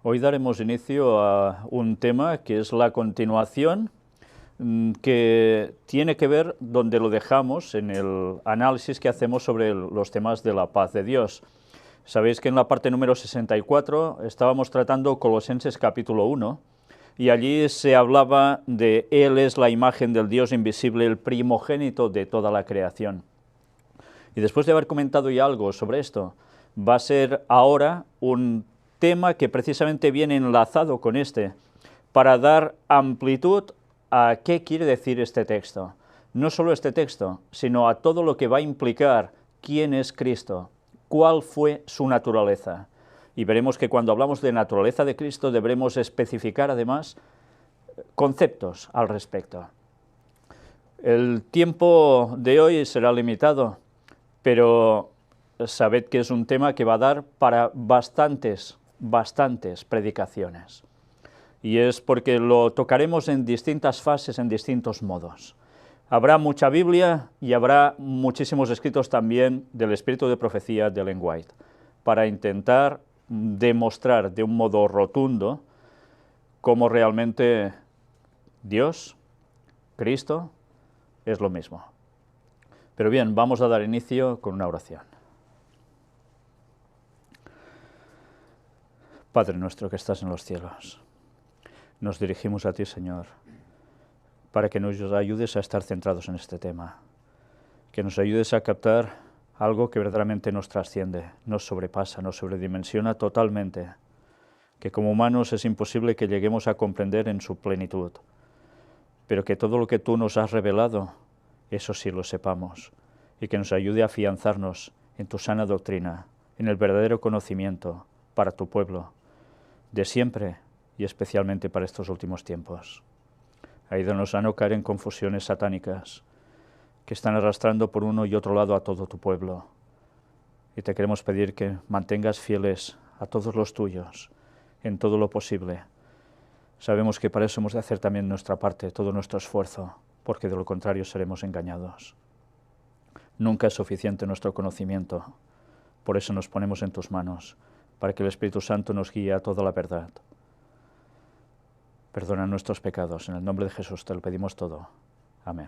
Hoy daremos inicio a un tema que es la continuación, que tiene que ver donde lo dejamos en el análisis que hacemos sobre los temas de la paz de Dios. Sabéis que en la parte número 64 estábamos tratando Colosenses capítulo 1, y allí se hablaba de Él es la imagen del Dios invisible, el primogénito de toda la creación. Y después de haber comentado ya algo sobre esto, va a ser ahora un tema que precisamente viene enlazado con este, para dar amplitud a qué quiere decir este texto. No solo este texto, sino a todo lo que va a implicar quién es Cristo, cuál fue su naturaleza. Y veremos que cuando hablamos de naturaleza de Cristo deberemos especificar además conceptos al respecto. El tiempo de hoy será limitado, pero sabed que es un tema que va a dar para bastantes predicaciones. Y es porque lo tocaremos en distintas fases, en distintos modos. Habrá mucha Biblia y habrá muchísimos escritos también del espíritu de profecía de Ellen White, para intentar demostrar de un modo rotundo cómo realmente Dios, Cristo, es lo mismo. Pero bien, vamos a dar inicio con una oración. Padre nuestro que estás en los cielos, nos dirigimos a ti, Señor, para que nos ayudes a estar centrados en este tema, que nos ayudes a captar algo que verdaderamente nos trasciende, nos sobrepasa, nos sobredimensiona totalmente, que como humanos es imposible que lleguemos a comprender en su plenitud, pero que todo lo que tú nos has revelado, eso sí lo sepamos, y que nos ayude a afianzarnos en tu sana doctrina, en el verdadero conocimiento para tu pueblo, de siempre y especialmente para estos últimos tiempos. Ayúdanos a no caer en confusiones satánicas que están arrastrando por uno y otro lado a todo tu pueblo. Y te queremos pedir que mantengas fieles a todos los tuyos en todo lo posible. Sabemos que para eso hemos de hacer también nuestra parte, todo nuestro esfuerzo, porque de lo contrario seremos engañados. Nunca es suficiente nuestro conocimiento, por eso nos ponemos en tus manos, para que el Espíritu Santo nos guíe a toda la verdad. Perdona nuestros pecados, en el nombre de Jesús te lo pedimos todo. Amén.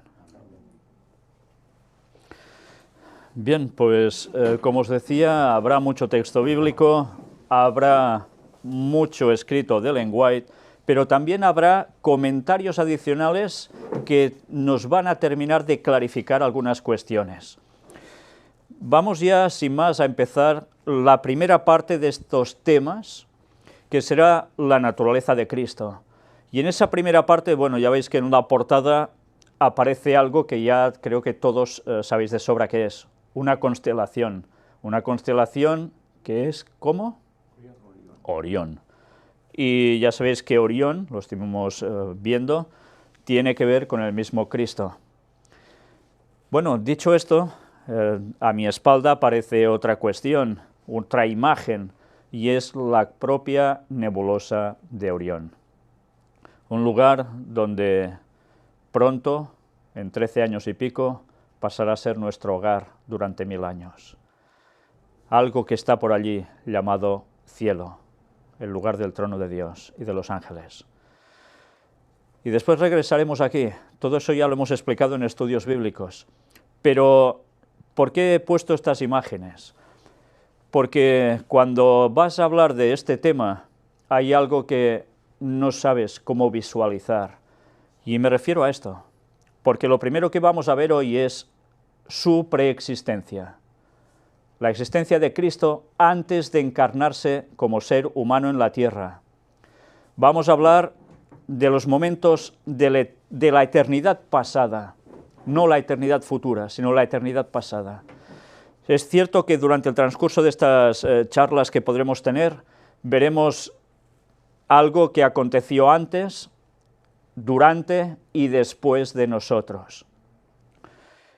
Bien, pues como os decía, habrá mucho texto bíblico, habrá mucho escrito de Ellen White, pero también habrá comentarios adicionales que nos van a terminar de clarificar algunas cuestiones. Vamos ya, sin más, a empezar la primera parte de estos temas, que será la naturaleza de Cristo. Y en esa primera parte, bueno, ya veis que en la portada aparece algo que ya creo que todos sabéis de sobra qué es, una constelación que es, ¿cómo? Orión. Y ya sabéis que Orión, lo estuvimos viendo, tiene que ver con el mismo Cristo. Bueno, dicho esto, a mi espalda aparece otra cuestión, otra imagen, y es la propia nebulosa de Orión. Un lugar donde pronto, en 13 años y pico, pasará a ser nuestro hogar durante 1000 años. Algo que está por allí llamado cielo, el lugar del trono de Dios y de los ángeles. Y después regresaremos aquí. Todo eso ya lo hemos explicado en estudios bíblicos. Pero, ¿por qué he puesto estas imágenes? Porque cuando vas a hablar de este tema, hay algo que no sabes cómo visualizar. Y me refiero a esto, porque lo primero que vamos a ver hoy es su preexistencia. La existencia de Cristo antes de encarnarse como ser humano en la tierra. Vamos a hablar de los momentos de la eternidad pasada, no la eternidad futura, sino la eternidad pasada. Es cierto que durante el transcurso de estas charlas que podremos tener, veremos algo que aconteció antes, durante y después de nosotros.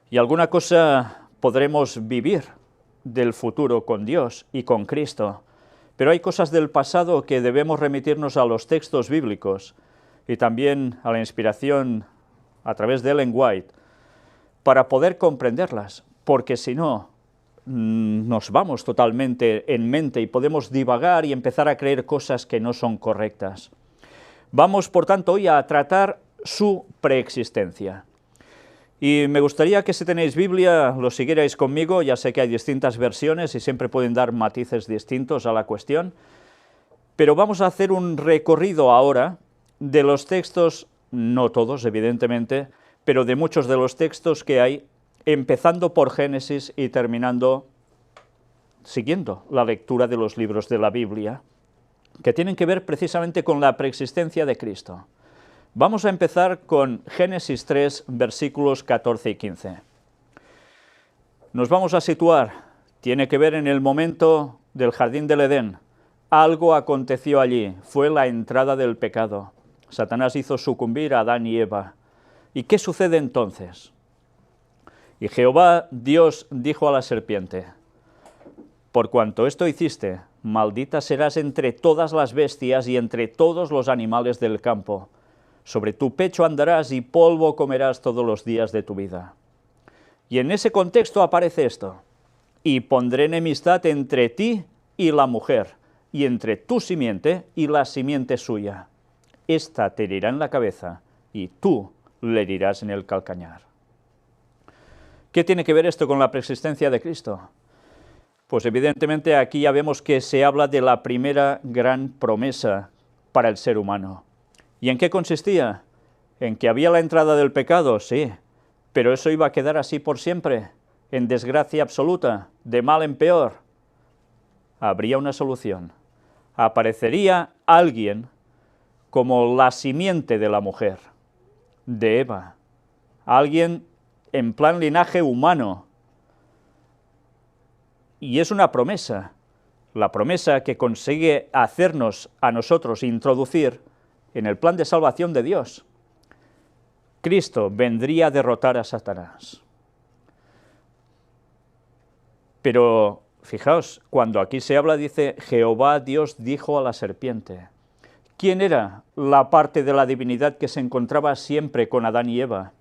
Y alguna cosa podremos vivir del futuro con Dios y con Cristo, pero hay cosas del pasado que debemos remitirnos a los textos bíblicos y también a la inspiración a través de Ellen White para poder comprenderlas, porque si no, nos vamos totalmente en mente y podemos divagar y empezar a creer cosas que no son correctas. Vamos, por tanto, hoy a tratar su preexistencia. Y me gustaría que si tenéis Biblia lo siguierais conmigo, ya sé que hay distintas versiones y siempre pueden dar matices distintos a la cuestión, pero vamos a hacer un recorrido ahora de los textos, no todos evidentemente, pero de muchos de los textos que hay, empezando por Génesis y terminando siguiendo la lectura de los libros de la Biblia, que tienen que ver precisamente con la preexistencia de Cristo. Vamos a empezar con Génesis 3, versículos 14 y 15. Nos vamos a situar, tiene que ver en el momento del jardín del Edén. Algo aconteció allí, fue la entrada del pecado. Satanás hizo sucumbir a Adán y Eva. ¿Y qué sucede entonces? Y Jehová Dios dijo a la serpiente: por cuanto esto hiciste, maldita serás entre todas las bestias y entre todos los animales del campo. Sobre tu pecho andarás y polvo comerás todos los días de tu vida. Y en ese contexto aparece esto: y pondré enemistad entre ti y la mujer, y entre tu simiente y la simiente suya. Esta te herirá en la cabeza, y tú le herirás en el calcañar. ¿Qué tiene que ver esto con la preexistencia de Cristo? Pues evidentemente aquí ya vemos que se habla de la primera gran promesa para el ser humano. ¿Y en qué consistía? ¿En que había la entrada del pecado? Sí, pero eso iba a quedar así por siempre, en desgracia absoluta, de mal en peor. Habría una solución. Aparecería alguien como la simiente de la mujer, de Eva, alguien en plan linaje humano. Y es una promesa, la promesa que consigue hacernos a nosotros introducir en el plan de salvación de Dios. Cristo vendría a derrotar a Satanás. Pero, fijaos, cuando aquí se habla, dice, Jehová Dios dijo a la serpiente. ¿Quién era la parte de la divinidad que se encontraba siempre con Adán y Eva?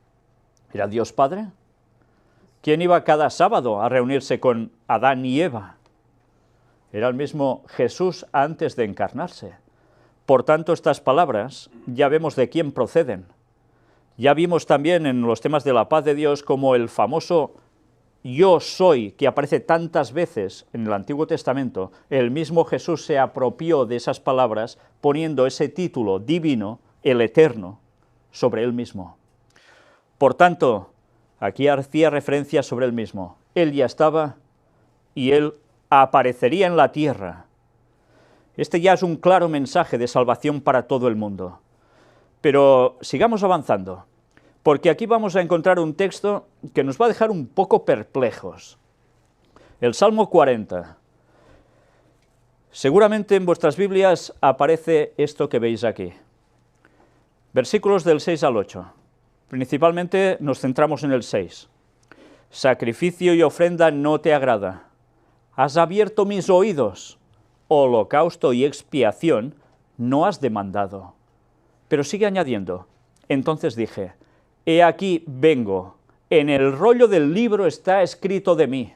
¿Era Dios Padre? ¿Quién iba cada sábado a reunirse con Adán y Eva? Era el mismo Jesús antes de encarnarse. Por tanto, estas palabras ya vemos de quién proceden. Ya vimos también en los temas de la paz de Dios como el famoso yo soy, que aparece tantas veces en el Antiguo Testamento, el mismo Jesús se apropió de esas palabras poniendo ese título divino, el eterno, sobre él mismo. Por tanto, aquí hacía referencia sobre él mismo. Él ya estaba y él aparecería en la tierra. Este ya es un claro mensaje de salvación para todo el mundo. Pero sigamos avanzando, porque aquí vamos a encontrar un texto que nos va a dejar un poco perplejos. El Salmo 40. Seguramente en vuestras Biblias aparece esto que veis aquí. Versículos del 6 al 8. Principalmente nos centramos en el 6. Sacrificio y ofrenda no te agrada. Has abierto mis oídos. Holocausto y expiación no has demandado. Pero sigue añadiendo. Entonces dije, he aquí vengo, en el rollo del libro está escrito de mí.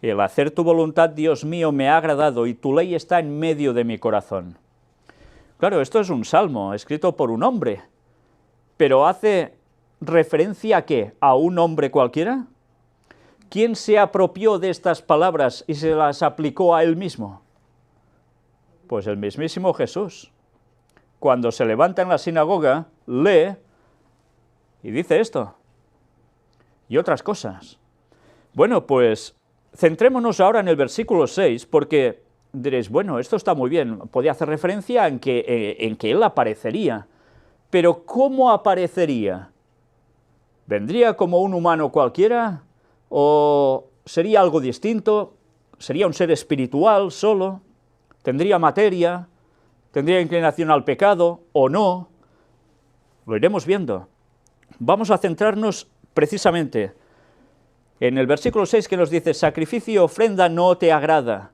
El hacer tu voluntad, Dios mío, me ha agradado y tu ley está en medio de mi corazón. Claro, esto es un salmo escrito por un hombre, pero ¿hace referencia a qué? ¿A un hombre cualquiera? ¿Quién se apropió de estas palabras y se las aplicó a él mismo? Pues el mismísimo Jesús. Cuando se levanta en la sinagoga, lee y dice esto y otras cosas. Bueno, pues centrémonos ahora en el versículo 6, porque diréis, bueno, esto está muy bien, podía hacer referencia en que él aparecería, pero ¿cómo aparecería? ¿Vendría como un humano cualquiera? ¿O sería algo distinto? ¿Sería un ser espiritual solo? ¿Tendría materia? ¿Tendría inclinación al pecado o no? Lo iremos viendo. Vamos a centrarnos precisamente en el versículo 6 que nos dice, sacrificio y ofrenda no te agrada.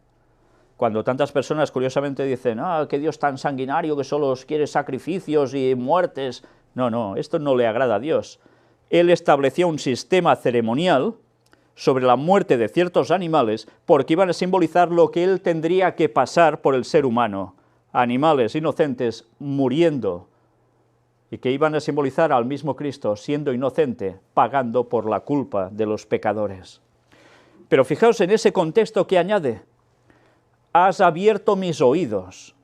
Cuando tantas personas curiosamente dicen, que Dios tan sanguinario que solo quiere sacrificios y muertes. No, esto no le agrada a Dios. Él estableció un sistema ceremonial sobre la muerte de ciertos animales porque iban a simbolizar lo que él tendría que pasar por el ser humano, animales inocentes muriendo, y que iban a simbolizar al mismo Cristo siendo inocente, pagando por la culpa de los pecadores. Pero fijaos en ese contexto que añade: has abierto mis oídos.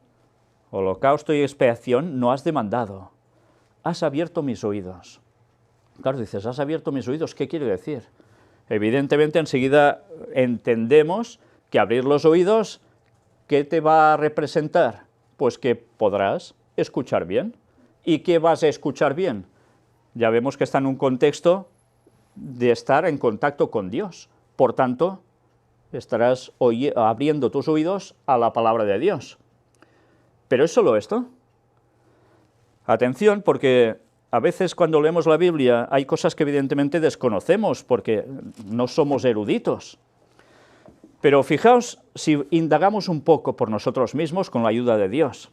Holocausto y expiación no has demandado, has abierto mis oídos. Claro, dices, has abierto mis oídos, ¿qué quiere decir? Evidentemente, enseguida entendemos que abrir los oídos, ¿qué te va a representar? Pues que podrás escuchar bien. ¿Y qué vas a escuchar bien? Ya vemos que está en un contexto de estar en contacto con Dios. Por tanto, estarás abriendo tus oídos a la palabra de Dios. ¿Pero es solo esto? Atención, porque a veces cuando leemos la Biblia hay cosas que evidentemente desconocemos porque no somos eruditos. Pero fijaos si indagamos un poco por nosotros mismos con la ayuda de Dios.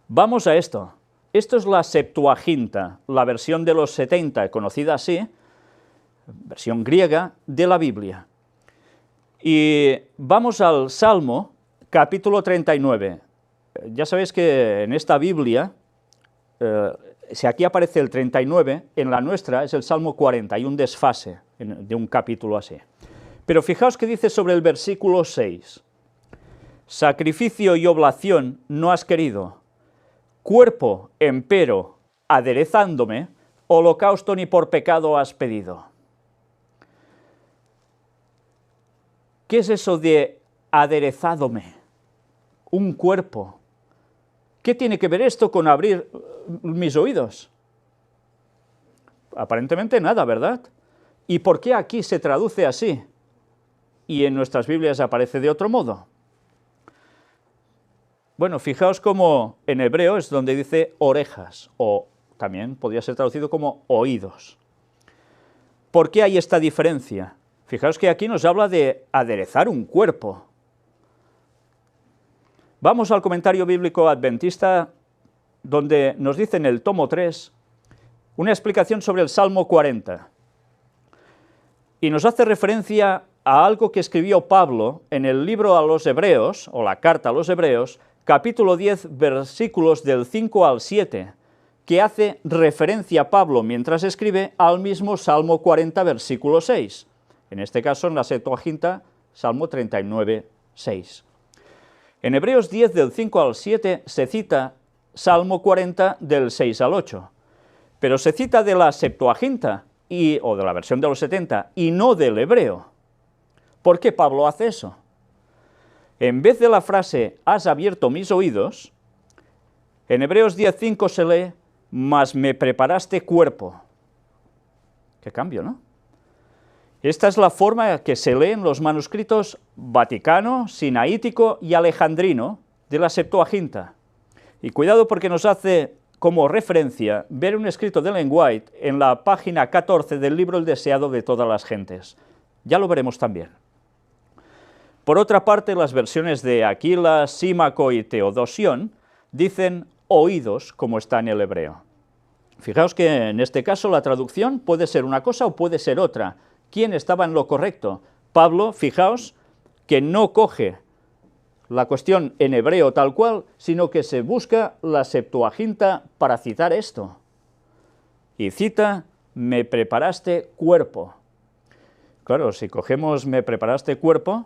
Vamos a esto. Esto es la Septuaginta, la versión de los 70, conocida así, versión griega de la Biblia. Y vamos al Salmo, capítulo 39. Ya sabéis que en esta Biblia, si aquí aparece el 39, en la nuestra es el Salmo 40, hay un desfase de un capítulo así. Pero fijaos que dice sobre el versículo 6, sacrificio y oblación no has querido, cuerpo, empero, aderezándome, holocausto ni por pecado has pedido. ¿Qué es eso de aderezádome? Un cuerpo. ¿Qué tiene que ver esto con abrir mis oídos? Aparentemente nada, ¿verdad? ¿Y por qué aquí se traduce así? Y en nuestras Biblias aparece de otro modo. Bueno, fijaos cómo en hebreo es donde dice orejas, o también podría ser traducido como oídos. ¿Por qué hay esta diferencia? Fijaos que aquí nos habla de aderezar un cuerpo. Vamos al comentario bíblico adventista, donde nos dice en el tomo 3 una explicación sobre el Salmo 40. Y nos hace referencia a algo que escribió Pablo en el libro a los Hebreos, o la carta a los Hebreos, capítulo 10, versículos del 5 al 7, que hace referencia a Pablo mientras escribe al mismo Salmo 40, versículo 6. En este caso, en la Septuaginta, Salmo 39, 6. En Hebreos 10, del 5 al 7, se cita Salmo 40, del 6 al 8, pero se cita de la Septuaginta, o de la versión de los 70, y no del hebreo. ¿Por qué Pablo hace eso? En vez de la frase, has abierto mis oídos, en Hebreos 10, 5 se lee, mas me preparaste cuerpo. Qué cambio, ¿no? Esta es la forma que se lee en los manuscritos vaticano, sinaítico y alejandrino de la Septuaginta. Y cuidado porque nos hace como referencia ver un escrito de Ellen White en la página 14 del libro El deseado de todas las gentes. Ya lo veremos también. Por otra parte, las versiones de Aquila, Símaco y Teodosión dicen oídos como está en el hebreo. Fijaos que en este caso la traducción puede ser una cosa o puede ser otra. ¿Quién estaba en lo correcto? Pablo, fijaos, que no coge la cuestión en hebreo tal cual, sino que se busca la Septuaginta para citar esto. Y cita, me preparaste cuerpo. Claro, si cogemos me preparaste cuerpo,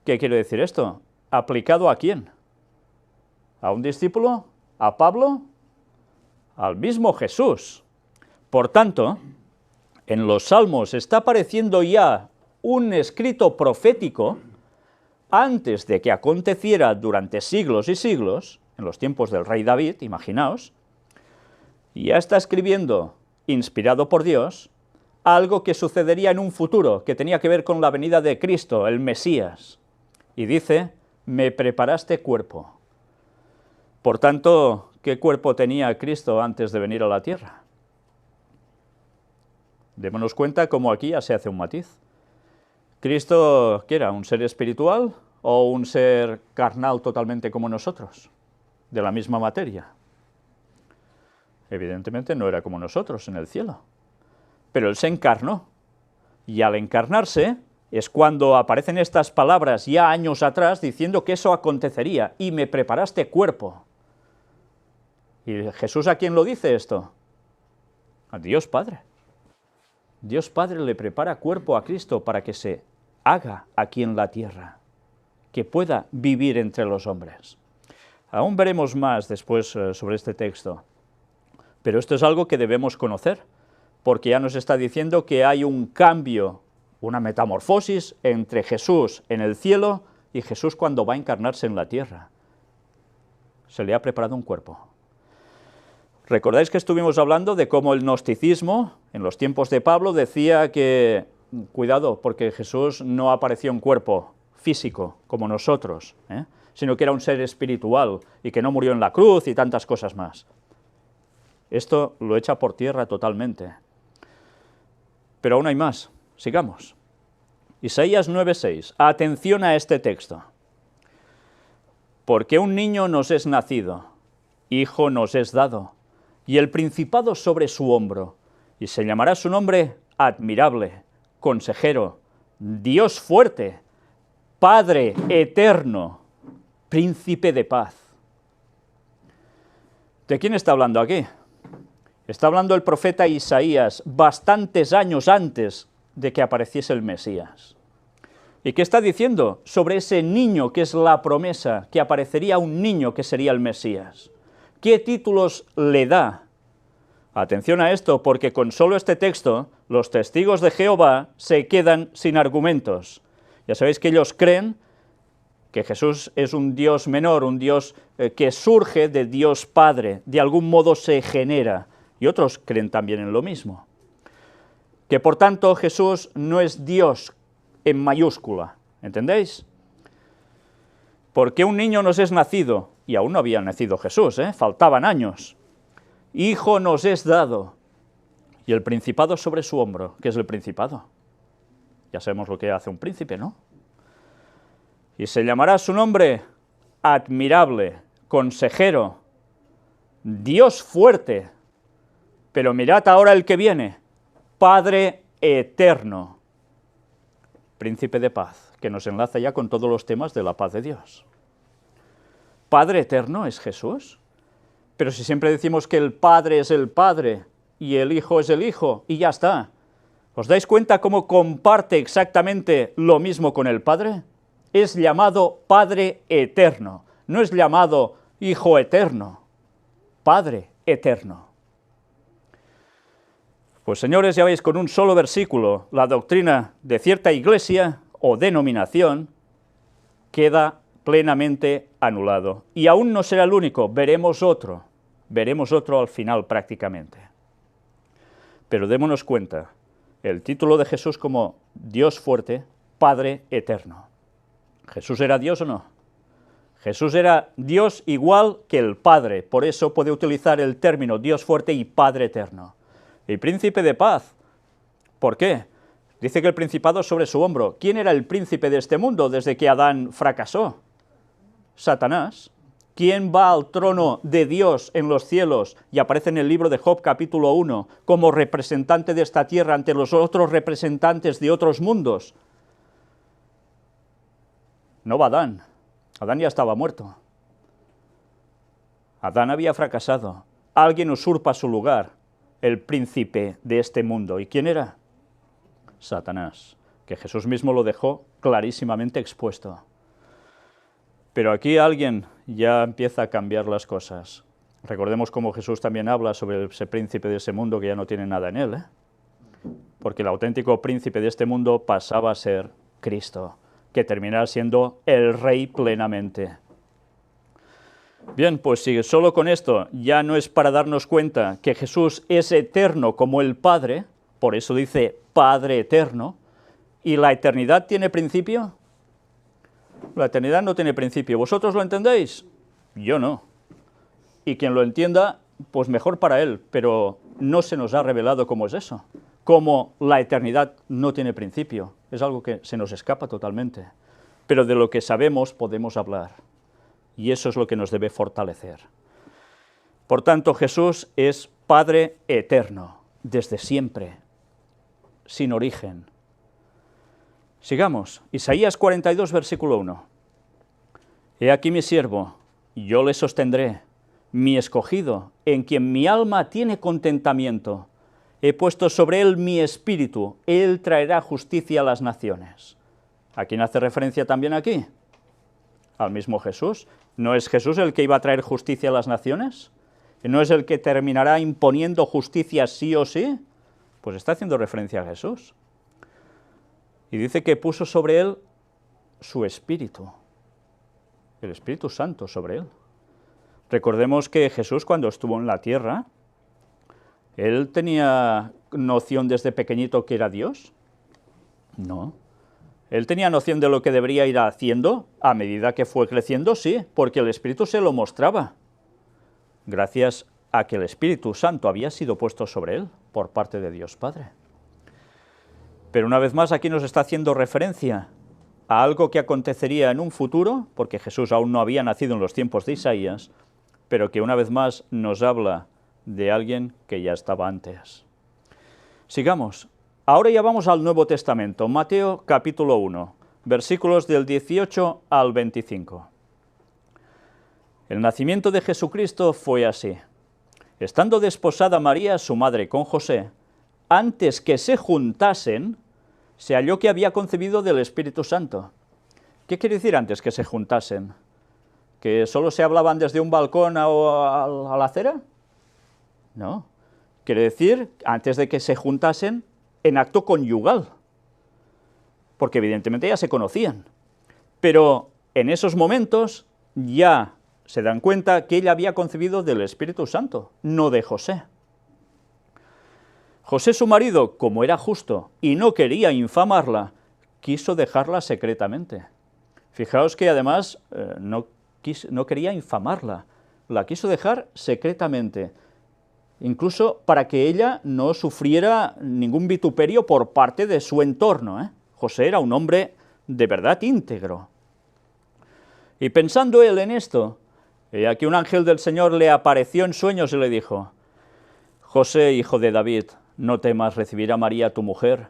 ¿qué quiere decir esto? ¿Aplicado a quién? ¿A un discípulo? ¿A Pablo? Al mismo Jesús. Por tanto, en los Salmos está apareciendo ya un escrito profético antes de que aconteciera durante siglos y siglos, en los tiempos del rey David, imaginaos, y ya está escribiendo, inspirado por Dios, algo que sucedería en un futuro, que tenía que ver con la venida de Cristo, el Mesías. Y dice, me preparaste cuerpo. Por tanto, ¿qué cuerpo tenía Cristo antes de venir a la tierra? Démonos cuenta cómo aquí ya se hace un matiz. ¿Cristo qué era? ¿Un ser espiritual o un ser carnal totalmente como nosotros? De la misma materia. Evidentemente no era como nosotros en el cielo. Pero Él se encarnó. Y al encarnarse es cuando aparecen estas palabras ya años atrás diciendo que eso acontecería, y me preparaste cuerpo. ¿Y Jesús a quién lo dice esto? A Dios Padre. Dios Padre le prepara cuerpo a Cristo para que se haga aquí en la tierra, que pueda vivir entre los hombres. Aún veremos más después sobre este texto, pero esto es algo que debemos conocer, porque ya nos está diciendo que hay un cambio, una metamorfosis entre Jesús en el cielo y Jesús cuando va a encarnarse en la tierra. Se le ha preparado un cuerpo. ¿Recordáis que estuvimos hablando de cómo el gnosticismo, en los tiempos de Pablo, decía que, cuidado, porque Jesús no apareció en cuerpo físico, como nosotros, sino que era un ser espiritual, y que no murió en la cruz, y tantas cosas más? Esto lo echa por tierra totalmente. Pero aún hay más, sigamos. Isaías 9:6, atención a este texto. Porque un niño nos es nacido, hijo nos es dado, y el principado sobre su hombro, y se llamará su nombre admirable, consejero, Dios fuerte, Padre eterno, príncipe de paz. ¿De quién está hablando aquí? Está hablando el profeta Isaías bastantes años antes de que apareciese el Mesías. ¿Y qué está diciendo? Sobre ese niño que es la promesa, que aparecería un niño que sería el Mesías. ¿Qué títulos le da? Atención a esto, porque con solo este texto, los testigos de Jehová se quedan sin argumentos. Ya sabéis que ellos creen que Jesús es un Dios menor, un Dios que surge de Dios Padre, de algún modo se genera, y otros creen también en lo mismo. Que por tanto Jesús no es Dios en mayúscula, ¿entendéis? Porque un niño nos es nacido, y aún no había nacido Jesús, faltaban años. Hijo nos es dado, y el principado sobre su hombro. ¿Qué es el principado? Ya sabemos lo que hace un príncipe, ¿no? Y se llamará su nombre admirable, consejero, Dios fuerte. Pero mirad ahora el que viene, Padre eterno, príncipe de paz, que nos enlaza ya con todos los temas de la paz de Dios. Padre eterno es Jesús. Pero si siempre decimos que el Padre es el Padre y el Hijo es el Hijo, y ya está, ¿os dais cuenta cómo comparte exactamente lo mismo con el Padre? Es llamado Padre eterno, no es llamado Hijo eterno, Padre eterno. Pues señores, ya veis, con un solo versículo, la doctrina de cierta iglesia o denominación queda plenamente anulado. Y aún no será el único, veremos otro al final prácticamente. Pero démonos cuenta, el título de Jesús como Dios fuerte, Padre eterno. ¿Jesús era Dios o no? Jesús era Dios igual que el Padre, por eso puede utilizar el término Dios fuerte y Padre eterno. Y príncipe de paz, ¿por qué? Dice que el principado sobre su hombro. ¿Quién era el príncipe de este mundo desde que Adán fracasó? Satanás. ¿Quién va al trono de Dios en los cielos y aparece en el libro de Job capítulo 1 como representante de esta tierra ante los otros representantes de otros mundos? No va Adán. Adán ya estaba muerto. Adán había fracasado. Alguien usurpa su lugar, el príncipe de este mundo. ¿Y quién era? Satanás, que Jesús mismo lo dejó clarísimamente expuesto. Pero aquí alguien ya empieza a cambiar las cosas. Recordemos cómo Jesús también habla sobre ese príncipe de ese mundo que ya no tiene nada en él, porque el auténtico príncipe de este mundo pasaba a ser Cristo, que terminará siendo el Rey plenamente. Bien, pues si solo con esto ya no es para darnos cuenta que Jesús es eterno como el Padre, por eso dice Padre eterno, ¿y la eternidad tiene principio? La eternidad no tiene principio. ¿Vosotros lo entendéis? Yo no. Y quien lo entienda, pues mejor para él, pero no se nos ha revelado cómo es eso. Cómo la eternidad no tiene principio. Es algo que se nos escapa totalmente. Pero de lo que sabemos podemos hablar. Y eso es lo que nos debe fortalecer. Por tanto, Jesús es Padre eterno, desde siempre, sin origen, Sigamos, Isaías 42, versículo 1. He aquí mi siervo, yo le sostendré, mi escogido, en quien mi alma tiene contentamiento. He puesto sobre él mi espíritu, él traerá justicia a las naciones. ¿A quién hace referencia también aquí? Al mismo Jesús. ¿No es Jesús el que iba a traer justicia a las naciones? ¿No es el que terminará imponiendo justicia sí o sí? Pues está haciendo referencia a Jesús. Y dice que puso sobre él su espíritu, el Espíritu Santo sobre él. Recordemos que Jesús, cuando estuvo en la tierra, ¿él tenía noción desde pequeñito que era Dios? No. ¿Él tenía noción de lo que debería ir haciendo a medida que fue creciendo? Sí, porque el Espíritu se lo mostraba, gracias a que el Espíritu Santo había sido puesto sobre él por parte de Dios Padre. Pero una vez más aquí nos está haciendo referencia a algo que acontecería en un futuro, porque Jesús aún no había nacido en los tiempos de Isaías, pero que una vez más nos habla de alguien que ya estaba antes. Sigamos. Ahora ya vamos al Nuevo Testamento, Mateo capítulo 1, versículos del 18 al 25. El nacimiento de Jesucristo fue así. Estando desposada María, su madre, con José, antes que se juntasen, se halló que había concebido del Espíritu Santo. ¿Qué quiere decir antes que se juntasen? ¿Que solo se hablaban desde un balcón a la acera? No. Quiere decir, antes de que se juntasen, en acto conyugal. Porque evidentemente ya se conocían. Pero en esos momentos ya se dan cuenta que ella había concebido del Espíritu Santo, no de José. José, su marido, como era justo y no quería infamarla, quiso dejarla secretamente. Fijaos que además no quería infamarla, la quiso dejar secretamente, incluso para que ella no sufriera ningún vituperio por parte de su entorno. José era un hombre de verdad íntegro. Y pensando él en esto, aquí un ángel del Señor le apareció en sueños y le dijo: José, hijo de David, no temas recibir a María tu mujer,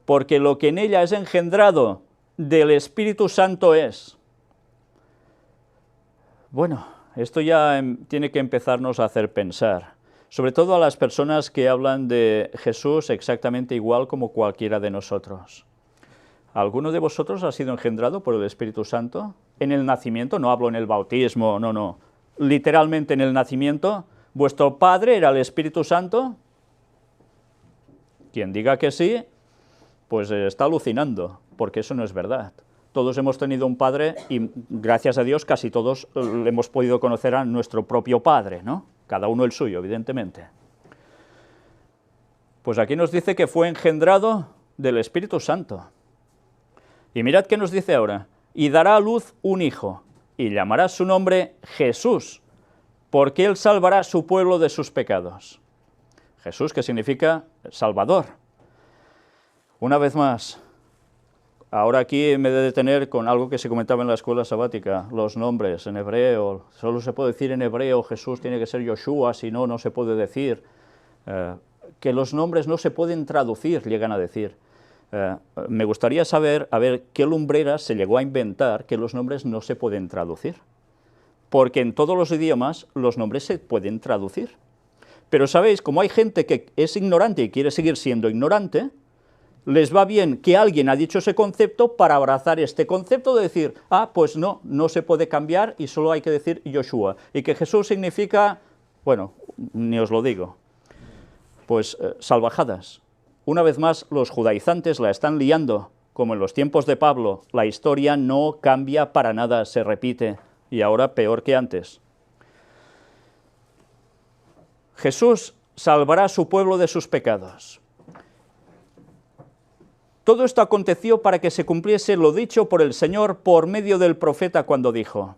porque lo que en ella es engendrado del Espíritu Santo es. Bueno, esto ya tiene que empezarnos a hacer pensar, sobre todo a las personas que hablan de Jesús exactamente igual como cualquiera de nosotros. ¿Alguno de vosotros ha sido engendrado por el Espíritu Santo? En el nacimiento, no hablo en el bautismo, no, literalmente en el nacimiento, ¿vuestro padre era el Espíritu Santo? Quien diga que sí, pues está alucinando, porque eso no es verdad. Todos hemos tenido un padre y, gracias a Dios, casi todos hemos podido conocer a nuestro propio padre, ¿no? Cada uno el suyo, evidentemente. Pues aquí nos dice que fue engendrado del Espíritu Santo. Y mirad qué nos dice ahora: y dará a luz un hijo, y llamará su nombre Jesús, porque él salvará a su pueblo de sus pecados. Jesús, que significa Salvador. Una vez más, ahora aquí me he de detener con algo que se comentaba en la escuela sabática, los nombres en hebreo. Solo se puede decir en hebreo Jesús, tiene que ser Yoshua, si no, no se puede decir. Que los nombres no se pueden traducir, llegan a decir. Me gustaría saber, a ver, qué lumbreras se llegó a inventar que los nombres no se pueden traducir. Porque en todos los idiomas los nombres se pueden traducir. Pero sabéis, como hay gente que es ignorante y quiere seguir siendo ignorante, les va bien que alguien ha dicho ese concepto para abrazar este concepto de decir, pues no se puede cambiar y solo hay que decir Yoshua. Y que Jesús significa, bueno, ni os lo digo, pues salvajadas. Una vez más, los judaizantes la están liando, como en los tiempos de Pablo. La historia no cambia para nada, se repite, y ahora peor que antes. Jesús salvará a su pueblo de sus pecados. Todo esto aconteció para que se cumpliese lo dicho por el Señor por medio del profeta cuando dijo: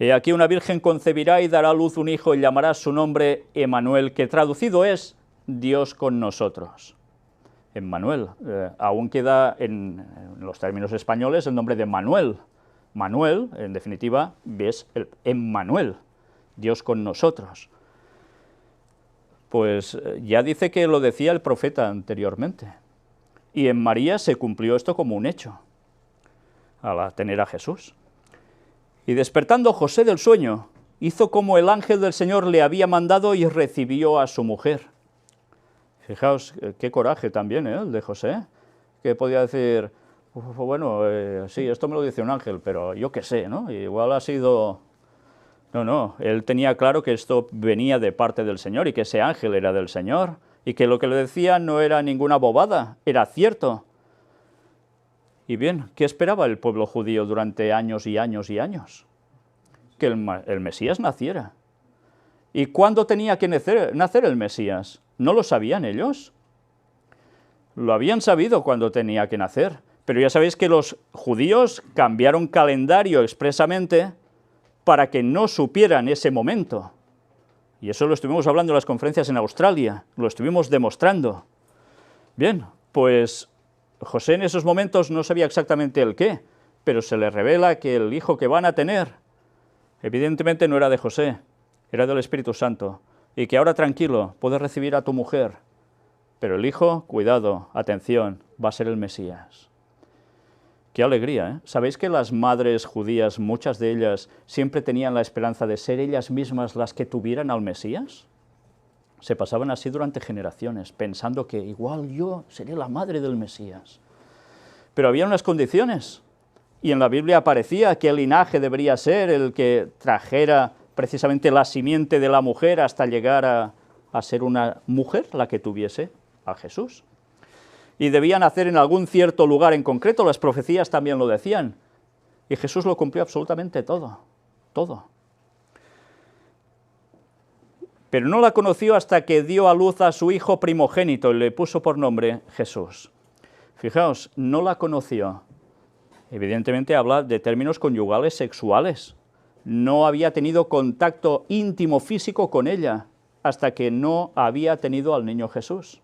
He aquí una virgen concebirá y dará a luz un hijo y llamará su nombre Emmanuel, que traducido es Dios con nosotros. Emmanuel, aún queda en los términos españoles el nombre de Manuel. Manuel, en definitiva, es el Emmanuel, Dios con nosotros. Pues ya dice que lo decía el profeta anteriormente. Y en María se cumplió esto como un hecho, al tener a Jesús. Y despertando José del sueño, hizo como el ángel del Señor le había mandado y recibió a su mujer. Fijaos, qué coraje también, el de José, que podía decir, bueno, sí, esto me lo dice un ángel, pero yo qué sé, ¿no? Igual ha sido... No, él tenía claro que esto venía de parte del Señor y que ese ángel era del Señor y que lo que le decía no era ninguna bobada, era cierto. Y bien, ¿qué esperaba el pueblo judío durante años y años y años? Que el Mesías naciera. ¿Y cuándo tenía que nacer el Mesías? ¿No lo sabían ellos? Lo habían sabido cuando tenía que nacer, pero ya sabéis que los judíos cambiaron calendario expresamente para que no supieran ese momento. Y eso lo estuvimos hablando en las conferencias en Australia, lo estuvimos demostrando. Bien, pues José en esos momentos no sabía exactamente el qué, pero se le revela que el hijo que van a tener, evidentemente no era de José, era del Espíritu Santo, y que ahora tranquilo, puedes recibir a tu mujer, pero el hijo, cuidado, atención, va a ser el Mesías. Qué alegría, ¿eh? ¿Sabéis que las madres judías, muchas de ellas, siempre tenían la esperanza de ser ellas mismas las que tuvieran al Mesías? Se pasaban así durante generaciones, pensando que igual yo seré la madre del Mesías. Pero había unas condiciones, y en la Biblia aparecía que el linaje debería ser el que trajera precisamente la simiente de la mujer hasta llegar a ser una mujer la que tuviese a Jesús. Y debía nacer en algún cierto lugar en concreto, las profecías también lo decían, y Jesús lo cumplió absolutamente todo, todo. Pero no la conoció hasta que dio a luz a su hijo primogénito y le puso por nombre Jesús. Fijaos, no la conoció. Evidentemente habla de términos conyugales sexuales. No había tenido contacto íntimo físico con ella hasta que no había tenido al niño Jesús.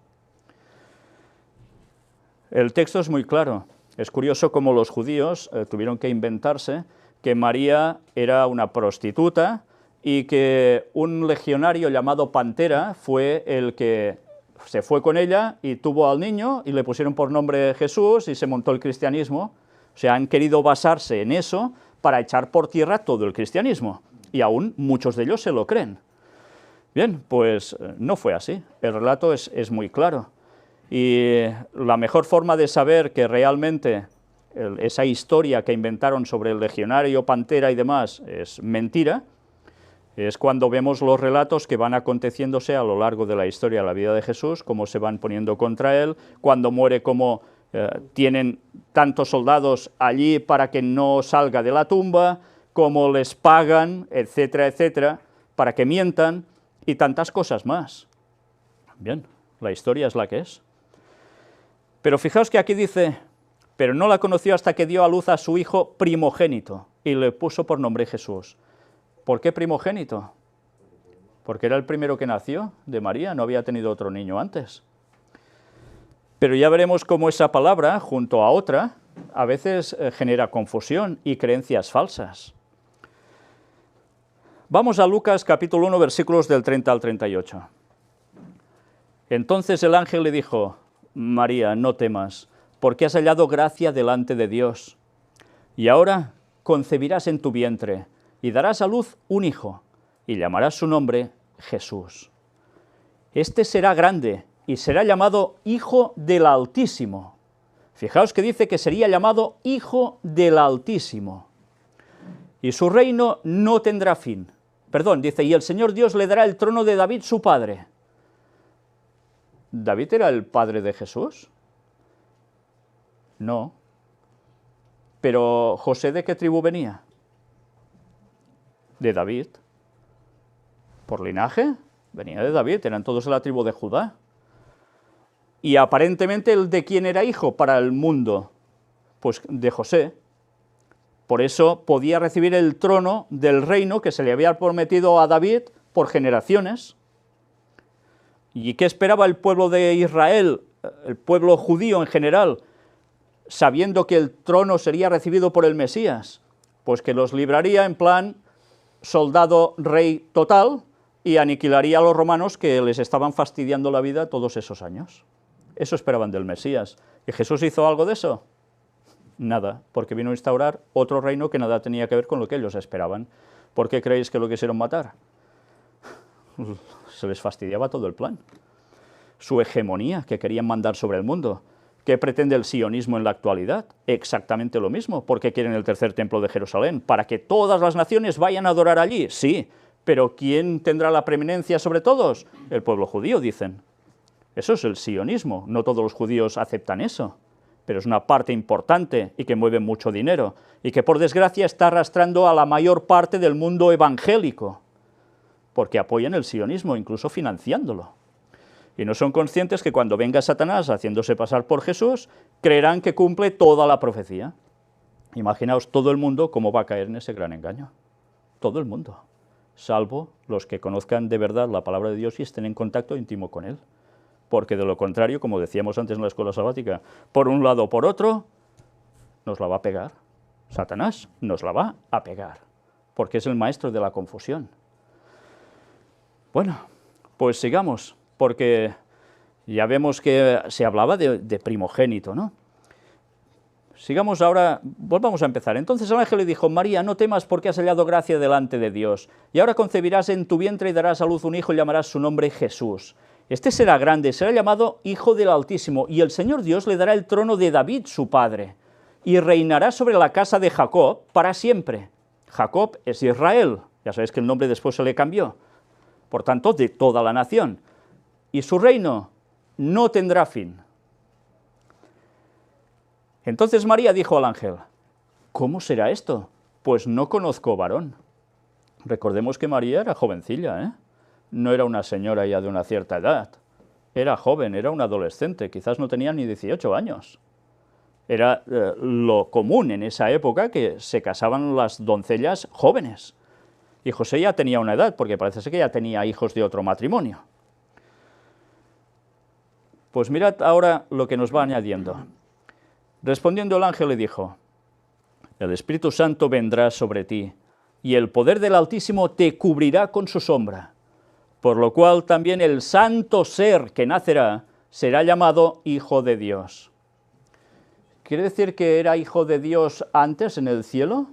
El texto es muy claro. Es curioso cómo los judíos tuvieron que inventarse que María era una prostituta y que un legionario llamado Pantera fue el que se fue con ella y tuvo al niño y le pusieron por nombre Jesús y se montó el cristianismo. O sea, han querido basarse en eso para echar por tierra todo el cristianismo. Y aún muchos de ellos se lo creen. Bien, pues no fue así. El relato es muy claro. Y la mejor forma de saber que realmente esa historia que inventaron sobre el legionario, Pantera y demás es mentira, es cuando vemos los relatos que van aconteciéndose a lo largo de la historia de la vida de Jesús, cómo se van poniendo contra él, cuando muere, cómo tienen tantos soldados allí para que no salga de la tumba, cómo les pagan, etcétera, etcétera, para que mientan, y tantas cosas más. Bien, la historia es la que es. Pero fijaos que aquí dice, pero no la conoció hasta que dio a luz a su hijo primogénito, y le puso por nombre Jesús. ¿Por qué primogénito? Porque era el primero que nació de María, no había tenido otro niño antes. Pero ya veremos cómo esa palabra, junto a otra, a veces genera confusión y creencias falsas. Vamos a Lucas capítulo 1, versículos del 30 al 38. Entonces el ángel le dijo, María, no temas, porque has hallado gracia delante de Dios. Y ahora concebirás en tu vientre, y darás a luz un hijo, y llamarás su nombre Jesús. Este será grande, y será llamado Hijo del Altísimo. Fijaos que dice que sería llamado Hijo del Altísimo. Y su reino no tendrá fin. Perdón, dice, y el Señor Dios le dará el trono de David su padre. ¿David era el padre de Jesús? No. Pero ¿José de qué tribu venía? De David. ¿Por linaje? Venía de David, eran todos de la tribu de Judá. Y aparentemente el de quién era hijo para el mundo, pues de José. Por eso podía recibir el trono del reino que se le había prometido a David por generaciones. ¿Y qué esperaba el pueblo de Israel, el pueblo judío en general, sabiendo que el trono sería recibido por el Mesías? Pues que los libraría en plan soldado rey total y aniquilaría a los romanos que les estaban fastidiando la vida todos esos años. Eso esperaban del Mesías. ¿Y Jesús hizo algo de eso? Nada, porque vino a instaurar otro reino que nada tenía que ver con lo que ellos esperaban. ¿Por qué creéis que lo quisieron matar? Se les fastidiaba todo el plan. Su hegemonía que querían mandar sobre el mundo. ¿Qué pretende el sionismo en la actualidad? Exactamente lo mismo. ¿Por qué quieren el tercer templo de Jerusalén? ¿Para que todas las naciones vayan a adorar allí? Sí, pero ¿quién tendrá la preeminencia sobre todos? El pueblo judío, dicen. Eso es el sionismo. No todos los judíos aceptan eso, pero es una parte importante y que mueve mucho dinero, y que por desgracia está arrastrando a la mayor parte del mundo evangélico, porque apoyan el sionismo, incluso financiándolo. Y no son conscientes que cuando venga Satanás haciéndose pasar por Jesús, creerán que cumple toda la profecía. Imaginaos todo el mundo cómo va a caer en ese gran engaño. Todo el mundo, salvo los que conozcan de verdad la palabra de Dios y estén en contacto íntimo con Él. Porque de lo contrario, como decíamos antes en la escuela sabática, por un lado o por otro, nos la va a pegar. Satanás nos la va a pegar, porque es el maestro de la confusión. Bueno, pues sigamos, porque ya vemos que se hablaba de primogénito, ¿no? Sigamos ahora, volvamos a empezar. Entonces el ángel le dijo: María, no temas porque has hallado gracia delante de Dios, y ahora concebirás en tu vientre y darás a luz un hijo y llamarás su nombre Jesús. Este será grande, será llamado Hijo del Altísimo, y el Señor Dios le dará el trono de David, su padre, y reinará sobre la casa de Jacob para siempre. Jacob es Israel, ya sabéis que el nombre después se le cambió, por tanto, de toda la nación, y su reino no tendrá fin. Entonces María dijo al ángel: ¿cómo será esto? Pues no conozco varón. Recordemos que María era jovencilla, ¿eh? No era una señora ya de una cierta edad, era joven, era un adolescente, quizás no tenía ni 18 años. Era lo común en esa época que se casaban las doncellas jóvenes. Y José ya tenía una edad, porque parece ser que ya tenía hijos de otro matrimonio. Pues mirad ahora lo que nos va añadiendo. Respondiendo el ángel le dijo: el Espíritu Santo vendrá sobre ti, y el poder del Altísimo te cubrirá con su sombra. Por lo cual también el santo ser que nacerá será llamado Hijo de Dios. ¿Quiere decir que era Hijo de Dios antes en el cielo?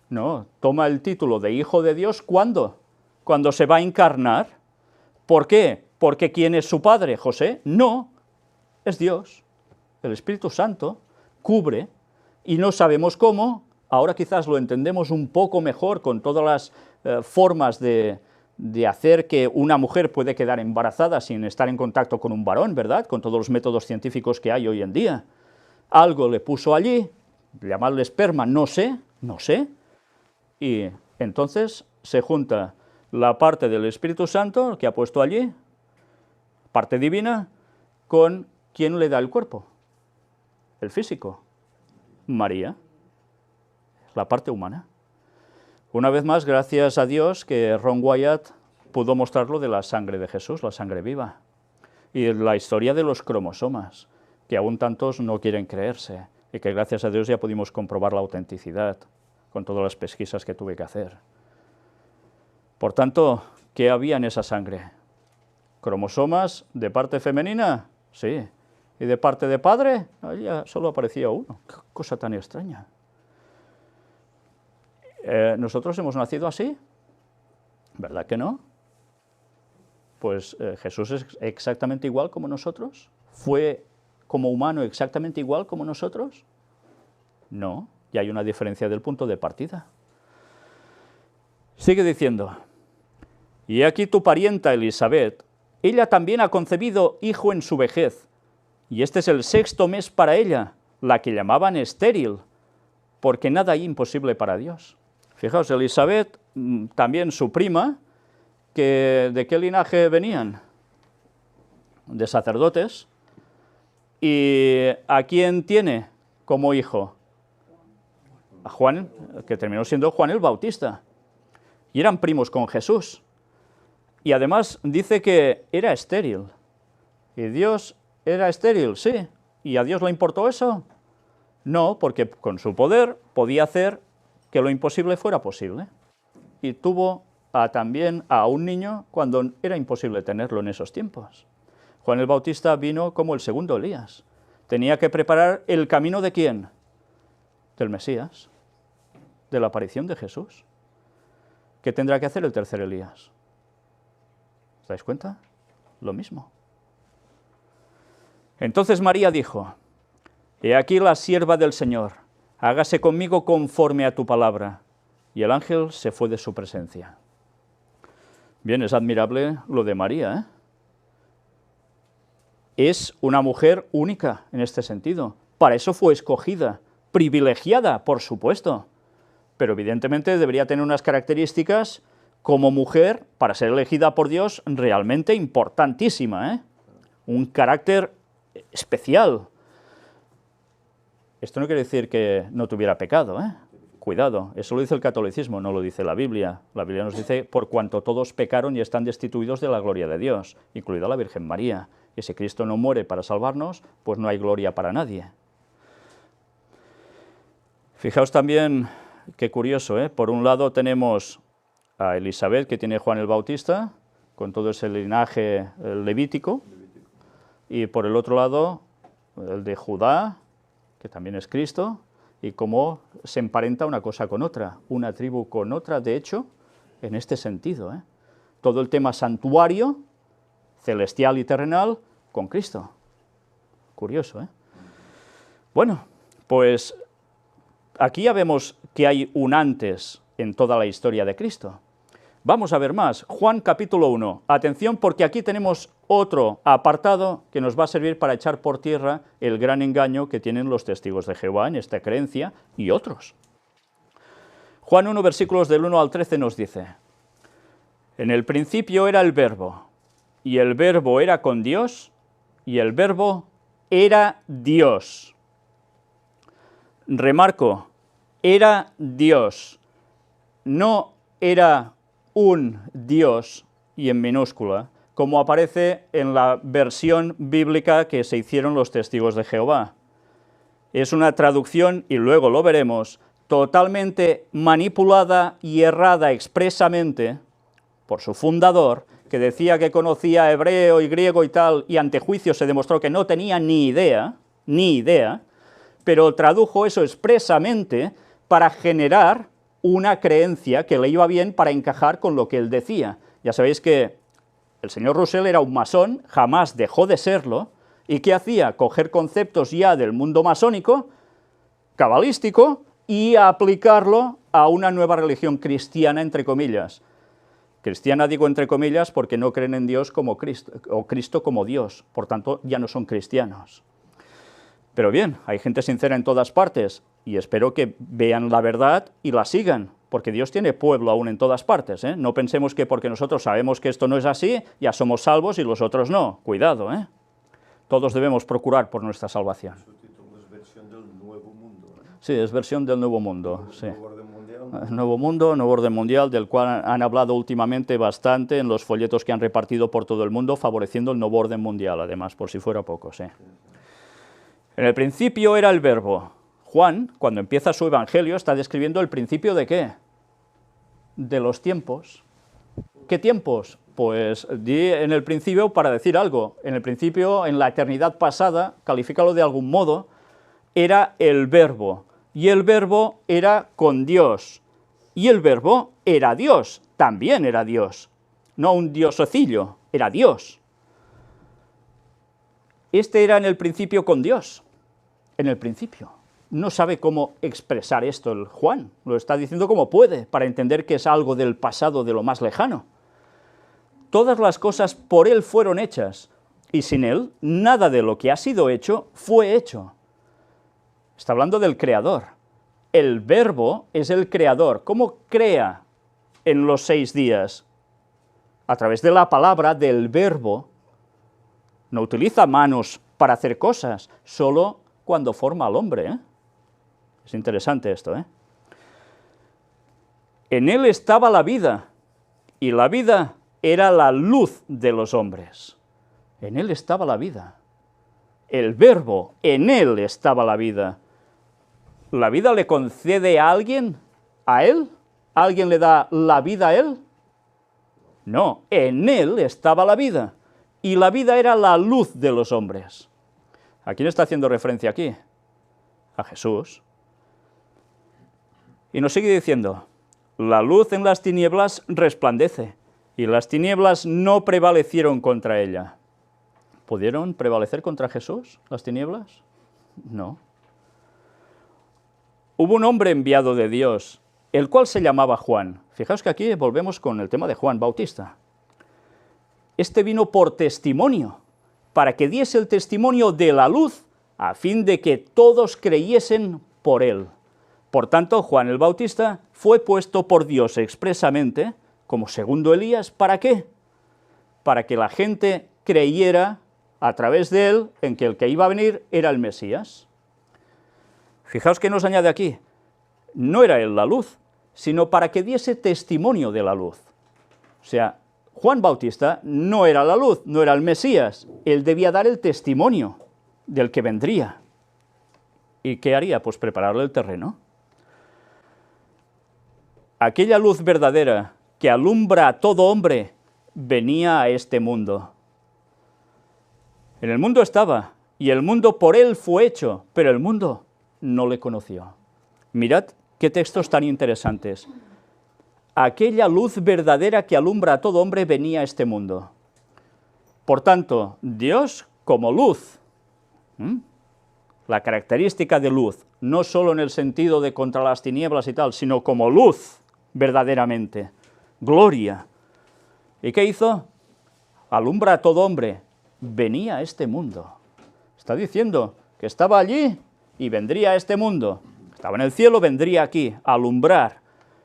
No, toma el título de Hijo de Dios, ¿cuándo? Cuando se va a encarnar. ¿Por qué? ¿Porque quién es su padre, José? No, es Dios. El Espíritu Santo cubre, y no sabemos cómo. Ahora quizás lo entendemos un poco mejor con todas las formas de hacer que una mujer puede quedar embarazada sin estar en contacto con un varón, ¿verdad? Con todos los métodos científicos que hay hoy en día. Algo le puso allí, llamarle esperma, no sé, y entonces se junta la parte del Espíritu Santo que ha puesto allí, parte divina, con quien le da el cuerpo, el físico, María, la parte humana. Una vez más, gracias a Dios que Ron Wyatt pudo mostrarlo de la sangre de Jesús, la sangre viva, y la historia de los cromosomas, que aún tantos no quieren creerse, y que gracias a Dios ya pudimos comprobar la autenticidad con todas las pesquisas que tuve que hacer. Por tanto, ¿qué había en esa sangre? ¿Cromosomas de parte femenina? Sí. ¿Y de parte de padre? Ya solo aparecía uno. Qué cosa tan extraña. ¿Nosotros hemos nacido así? ¿Verdad que no? Pues Jesús es exactamente igual como nosotros. ¿Fue como humano exactamente igual como nosotros? No, y hay una diferencia del punto de partida. Sigue diciendo: y aquí tu parienta Elisabet, ella también ha concebido hijo en su vejez, y este es el 6º mes para ella, la que llamaban estéril, porque nada hay imposible para Dios. Fijaos, Elisabet, también su prima, ¿de qué linaje venían? De sacerdotes. ¿Y a quién tiene como hijo? A Juan, que terminó siendo Juan el Bautista. Y eran primos con Jesús. Y además dice que era estéril. ¿Y Dios era estéril? Sí. ¿Y a Dios le importó eso? No, porque con su poder podía hacer que lo imposible fuera posible. Y tuvo también a un niño cuando era imposible tenerlo en esos tiempos. Juan el Bautista vino como el segundo Elías. Tenía que preparar el camino ¿de quién? Del Mesías, de la aparición de Jesús. ¿Qué tendrá que hacer el tercer Elías? ¿Os dais cuenta? Lo mismo. Entonces María dijo: he aquí la sierva del Señor, hágase conmigo conforme a tu palabra. Y el ángel se fue de su presencia. Bien, es admirable lo de María, ¿eh? Es una mujer única en este sentido. Para eso fue escogida, privilegiada, por supuesto. Pero evidentemente debería tener unas características como mujer, para ser elegida por Dios, realmente importantísima, ¿eh? Un carácter especial. Esto no quiere decir que no tuviera pecado, ¿eh? Cuidado, eso lo dice el catolicismo, no lo dice la Biblia. La Biblia nos dice: por cuanto todos pecaron y están destituidos de la gloria de Dios, incluida la Virgen María. Y si Cristo no muere para salvarnos, pues no hay gloria para nadie. Fijaos también qué curioso, ¿eh? Por un lado tenemos a Elisabet, que tiene Juan el Bautista, con todo ese linaje levítico, y por el otro lado el de Judá, que también es Cristo, y cómo se emparenta una cosa con otra, una tribu con otra, de hecho, en este sentido, ¿eh? Todo el tema santuario, celestial y terrenal, con Cristo. Curioso, ¿eh? Bueno, pues aquí ya vemos que hay un antes en toda la historia de Cristo. Vamos a ver más. Juan capítulo 1. Atención, porque aquí tenemos otro apartado que nos va a servir para echar por tierra el gran engaño que tienen los testigos de Jehová en esta creencia y otros. Juan 1, versículos del 1 al 13 nos dice: en el principio era el Verbo, y el Verbo era con Dios, y el Verbo era Dios. Remarco, era Dios, no era un Dios, y en minúscula, como aparece en la versión bíblica que se hicieron los testigos de Jehová. Es una traducción, y luego lo veremos, totalmente manipulada y errada expresamente por su fundador, que decía que conocía hebreo y griego y tal, y ante juicio se demostró que no tenía ni idea, pero tradujo eso expresamente para generar una creencia que le iba bien para encajar con lo que él decía. Ya sabéis que el señor Russell era un masón, jamás dejó de serlo, y ¿qué hacía? Coger conceptos ya del mundo masónico, cabalístico, y aplicarlo a una nueva religión cristiana, entre comillas. Cristiana digo entre comillas porque no creen en Dios como Cristo, o Cristo como Dios, por tanto ya no son cristianos. Pero bien, hay gente sincera en todas partes, y espero que vean la verdad y la sigan, porque Dios tiene pueblo aún en todas partes, ¿eh? No pensemos que porque nosotros sabemos que esto no es así, ya somos salvos y los otros no. Cuidado, ¿eh? Todos debemos procurar por nuestra salvación. Su título es versión del Nuevo Mundo, ¿eh? Sí, es versión del Nuevo Mundo, sí. Nuevo orden mundial. Nuevo Mundo, Nuevo Orden Mundial, del cual han hablado últimamente bastante en los folletos que han repartido por todo el mundo, favoreciendo el Nuevo Orden Mundial, además, por si fuera poco, sí. En el principio era el Verbo. Juan, cuando empieza su evangelio, está describiendo el principio ¿de qué? De los tiempos. ¿Qué tiempos? Pues di en el principio para decir algo. En el principio, en la eternidad pasada, califícalo de algún modo, era el Verbo. Y el Verbo era con Dios. Y el Verbo era Dios, también era Dios. No un diosecillo, era Dios. Este era en el principio con Dios, en el principio. No sabe cómo expresar esto el Juan, lo está diciendo como puede, para entender que es algo del pasado, de lo más lejano. Todas las cosas por él fueron hechas, y sin él nada de lo que ha sido hecho fue hecho. Está hablando del Creador. El Verbo es el Creador. ¿Cómo crea en los 6 días? A través de la palabra del Verbo. No utiliza manos para hacer cosas, solo cuando forma al hombre, ¿eh? Es interesante esto, ¿eh? En él estaba la vida, y la vida era la luz de los hombres. En él estaba la vida. El Verbo, en él estaba la vida. ¿La vida le concede a alguien? ¿A él? ¿Alguien le da la vida a él? No, en él estaba la vida. y la vida era la luz de los hombres. ¿A quién está haciendo referencia aquí? A Jesús. Y nos sigue diciendo, la luz en las tinieblas resplandece, y las tinieblas no prevalecieron contra ella. ¿Pudieron prevalecer contra Jesús las tinieblas? No. Hubo un hombre enviado de Dios, el cual se llamaba Juan. Fijaos que aquí volvemos con el tema de Juan Bautista. Este vino por testimonio, para que diese el testimonio de la luz, a fin de que todos creyesen por él. Por tanto, Juan el Bautista fue puesto por Dios expresamente como segundo Elías, ¿para qué? Para que la gente creyera a través de él en que el que iba a venir era el Mesías. Fijaos que nos añade aquí, no era él la luz, sino para que diese testimonio de la luz. O sea, Juan Bautista no era la luz, no era el Mesías, él debía dar el testimonio del que vendría. ¿Y qué haría? Pues prepararle el terreno. Aquella luz verdadera que alumbra a todo hombre venía a este mundo. En el mundo estaba, y el mundo por él fue hecho, pero el mundo no le conoció. Mirad qué textos tan interesantes. Aquella luz verdadera que alumbra a todo hombre venía a este mundo. Por tanto, Dios como luz, la característica de luz, no solo en el sentido de contra las tinieblas y tal, sino como luz verdaderamente, gloria. ¿Y qué hizo? Alumbra a todo hombre, venía a este mundo. Está diciendo que estaba allí y vendría a este mundo. Estaba en el cielo, vendría aquí, a alumbrar.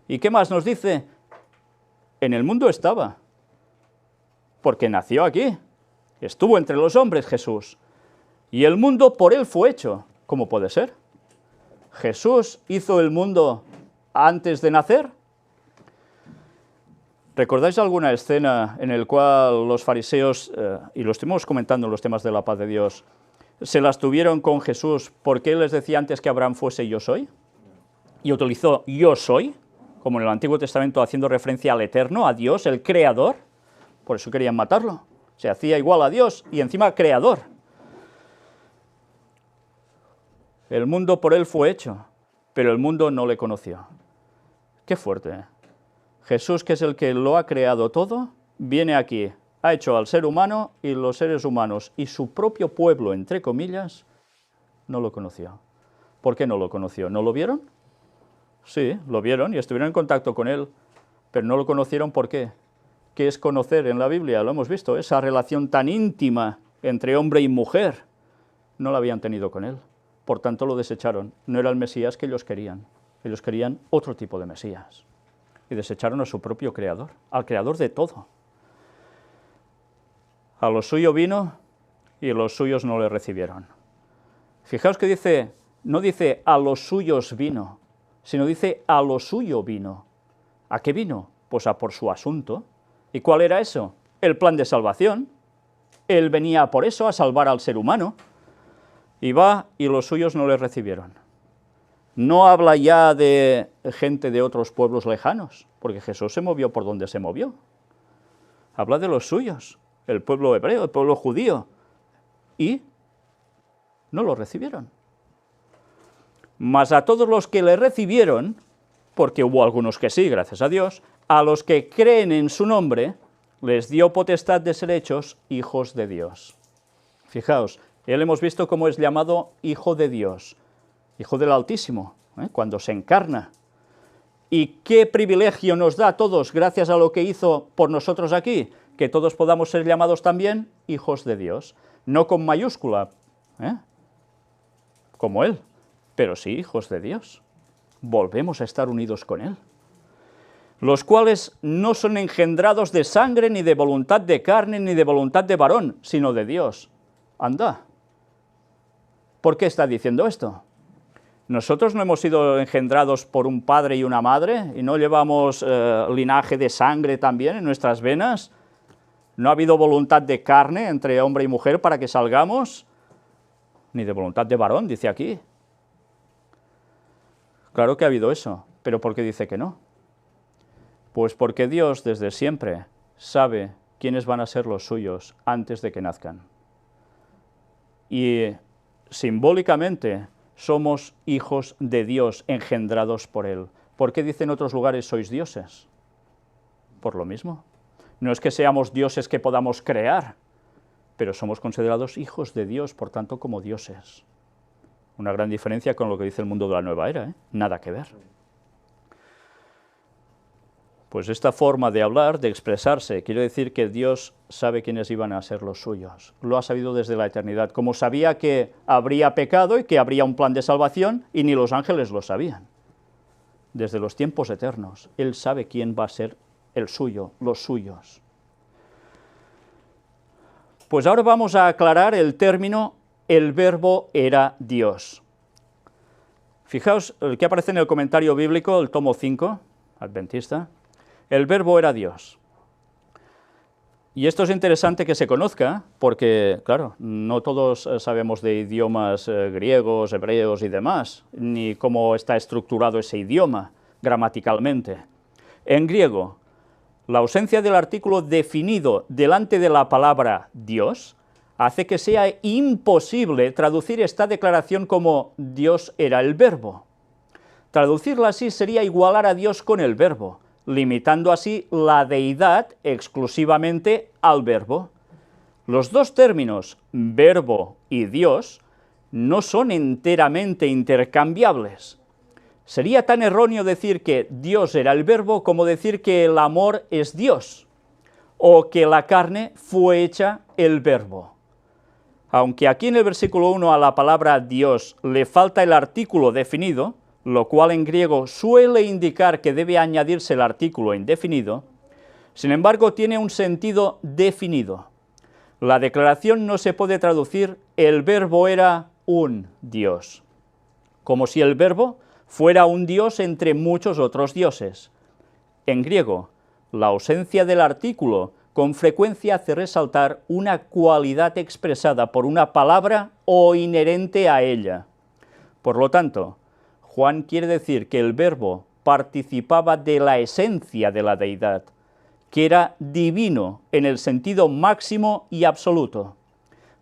¿Y qué más nos dice? En el mundo estaba, porque nació aquí, estuvo entre los hombres Jesús, y el mundo por él fue hecho. ¿Cómo puede ser? ¿Jesús hizo el mundo antes de nacer? ¿Recordáis alguna escena en la cual los fariseos, y lo estuvimos comentando en los temas de la paz de Dios, se las tuvieron con Jesús porque él les decía antes que Abraham fuese yo soy? Y utilizó yo soy, como en el Antiguo Testamento haciendo referencia al Eterno, a Dios, el Creador. Por eso querían matarlo. Se hacía igual a Dios y encima Creador. El mundo por él fue hecho, pero el mundo no le conoció. Qué fuerte, ¿eh? Jesús, que es el que lo ha creado todo, viene aquí, ha hecho al ser humano y los seres humanos y su propio pueblo, entre comillas, no lo conoció. ¿Por qué no lo conoció? ¿No lo vieron? Sí, lo vieron y estuvieron en contacto con él, pero no lo conocieron. ¿Por qué? ¿Qué es conocer en la Biblia? Lo hemos visto, esa relación tan íntima entre hombre y mujer, no la habían tenido con él. Por tanto, lo desecharon. No era el Mesías que ellos querían otro tipo de Mesías. Y desecharon a su propio Creador, al Creador de todo. A lo suyo vino y los suyos no le recibieron. Fijaos que dice, no dice a los suyos vino, sino dice a lo suyo vino. ¿A qué vino? Pues a por su asunto. ¿Y cuál era eso? El plan de salvación. Él venía por eso, a salvar al ser humano. Y va y los suyos no le recibieron. No habla ya de gente de otros pueblos lejanos, porque Jesús se movió por donde se movió. Habla de los suyos, el pueblo hebreo, el pueblo judío, y no lo recibieron. Mas a todos los que le recibieron, porque hubo algunos que sí, gracias a Dios, a los que creen en su nombre, les dio potestad de ser hechos hijos de Dios. Fijaos, él hemos visto cómo es llamado Hijo de Dios, Hijo del Altísimo, cuando se encarna. ¿Y qué privilegio nos da a todos gracias a lo que hizo por nosotros aquí? Que todos podamos ser llamados también hijos de Dios, no con mayúscula, como él, pero sí hijos de Dios. Volvemos a estar unidos con él. Los cuales no son engendrados de sangre, ni de voluntad de carne, ni de voluntad de varón, sino de Dios. Anda. ¿Por qué está diciendo esto? Nosotros no hemos sido engendrados por un padre y una madre, y no llevamos linaje de sangre también en nuestras venas. No ha habido voluntad de carne entre hombre y mujer para que salgamos, ni de voluntad de varón, dice aquí. Claro que ha habido eso, pero ¿por qué dice que no? Pues porque Dios desde siempre sabe quiénes van a ser los suyos antes de que nazcan. Y simbólicamente somos hijos de Dios engendrados por Él. ¿Por qué dice en otros lugares sois dioses? Por lo mismo. No es que seamos dioses que podamos crear, pero somos considerados hijos de Dios, por tanto, como dioses. Una gran diferencia con lo que dice el mundo de la nueva era, ¿eh? Nada que ver. Pues esta forma de hablar, de expresarse, quiere decir que Dios sabe quiénes iban a ser los suyos. Lo ha sabido desde la eternidad, como sabía que habría pecado y que habría un plan de salvación, y ni los ángeles lo sabían. Desde los tiempos eternos, Él sabe quién va a ser el suyo, los suyos. Pues ahora vamos a aclarar el término el verbo era Dios. Fijaos el que aparece en el comentario bíblico, el tomo 5, adventista. El verbo era Dios. Y esto es interesante que se conozca, porque, claro, no todos sabemos de idiomas griegos, hebreos y demás, ni cómo está estructurado ese idioma gramaticalmente. En griego, la ausencia del artículo definido delante de la palabra Dios hace que sea imposible traducir esta declaración como Dios era el verbo. Traducirla así sería igualar a Dios con el verbo, limitando así la deidad exclusivamente al verbo. Los dos términos, verbo y Dios, no son enteramente intercambiables. Sería tan erróneo decir que Dios era el verbo como decir que el amor es Dios, o que la carne fue hecha el verbo. Aunque aquí en el versículo 1 a la palabra Dios le falta el artículo definido, lo cual en griego suele indicar que debe añadirse el artículo indefinido, sin embargo tiene un sentido definido. La declaración no se puede traducir el verbo era un Dios, como si el verbo fuera un Dios entre muchos otros dioses. En griego, la ausencia del artículo con frecuencia hace resaltar una cualidad expresada por una palabra o inherente a ella. Por lo tanto, Juan quiere decir que el verbo participaba de la esencia de la deidad, que era divino en el sentido máximo y absoluto.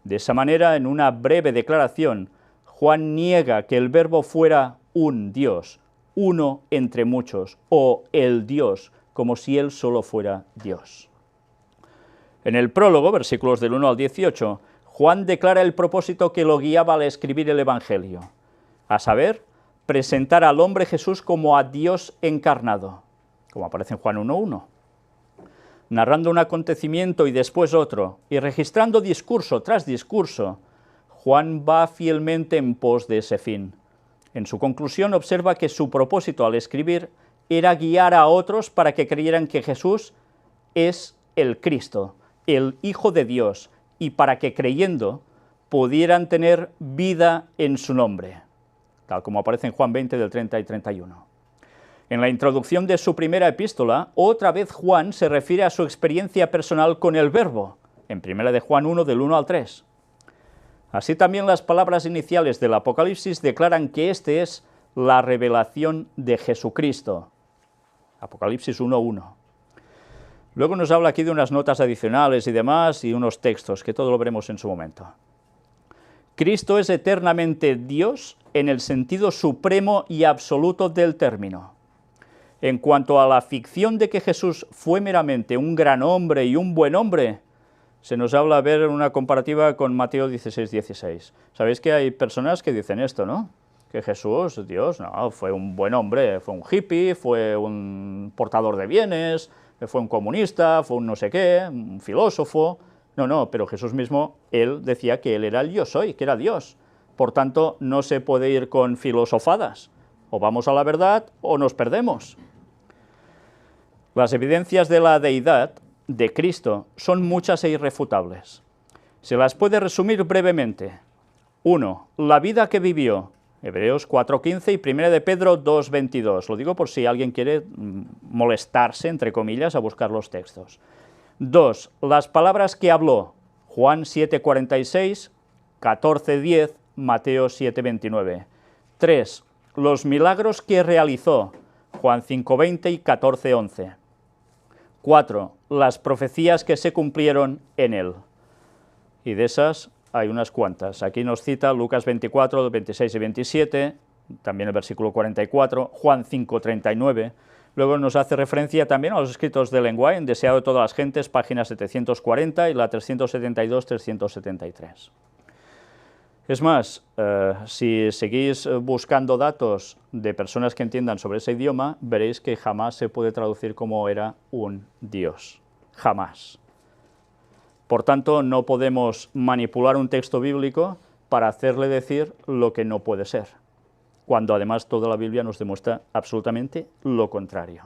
De esa manera, en una breve declaración, Juan niega que el verbo fuera un Dios, uno entre muchos, o el Dios, como si él solo fuera Dios. En el prólogo, versículos del 1 al 18, Juan declara el propósito que lo guiaba al escribir el Evangelio, a saber, presentar al hombre Jesús como a Dios encarnado, como aparece en Juan 1:1, narrando un acontecimiento y después otro, y registrando discurso tras discurso. Juan va fielmente en pos de ese fin. En su conclusión observa que su propósito al escribir era guiar a otros para que creyeran que Jesús es el Cristo, el Hijo de Dios, y para que creyendo pudieran tener vida en su nombre, tal como aparece en Juan 20 del 30 y 31. En la introducción de su primera epístola, otra vez Juan se refiere a su experiencia personal con el verbo, en 1 de Juan 1 del 1 al 3. Así también las palabras iniciales del Apocalipsis declaran que este es la revelación de Jesucristo. Apocalipsis 1:1. Luego nos habla aquí de unas notas adicionales y demás, y unos textos, que todo lo veremos en su momento. Cristo es eternamente Dios en el sentido supremo y absoluto del término. En cuanto a la ficción de que Jesús fue meramente un gran hombre y un buen hombre, se nos habla, a ver, una comparativa con Mateo 16:16. Sabéis que hay personas que dicen esto, ¿no? Que Jesús, Dios, no, fue un buen hombre, fue un hippie, fue un portador de bienes, fue un comunista, fue un no sé qué, un filósofo. No, pero Jesús mismo, él decía que él era el yo soy, que era Dios. Por tanto, no se puede ir con filosofadas. O vamos a la verdad o nos perdemos. Las evidencias de la deidad de Cristo son muchas e irrefutables. Se las puede resumir brevemente. 1. La vida que vivió, Hebreos 4:15 y 1 de Pedro 2:22. Lo digo por si alguien quiere molestarse, entre comillas, a buscar los textos. 2. Las palabras que habló, Juan 7:46, 14:10, Mateo 7:29. 3. Los milagros que realizó, Juan 5:20 y 14:11. 4. Las profecías que se cumplieron en él. Y de esas hay unas cuantas. Aquí nos cita Lucas 24, 26 y 27, también el versículo 44, Juan 5, 39. Luego nos hace referencia también a los escritos de Ellen White, Deseado de todas las gentes, página 740 y la 372-373. Es más, si seguís buscando datos de personas que entiendan sobre ese idioma, veréis que jamás se puede traducir como era un Dios. Jamás. Por tanto, no podemos manipular un texto bíblico para hacerle decir lo que no puede ser, cuando además toda la Biblia nos demuestra absolutamente lo contrario.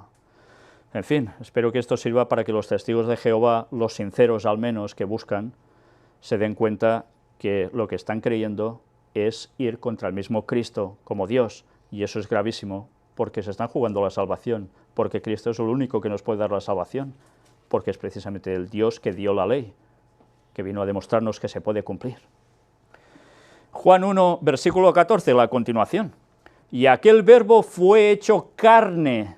En fin, espero que esto sirva para que los testigos de Jehová, los sinceros al menos que buscan, se den cuenta que lo que están creyendo es ir contra el mismo Cristo como Dios, y eso es gravísimo, porque se están jugando la salvación, porque Cristo es el único que nos puede dar la salvación, porque es precisamente el Dios que dio la ley, que vino a demostrarnos que se puede cumplir. Juan 1, versículo 14, la continuación. Y aquel verbo fue hecho carne.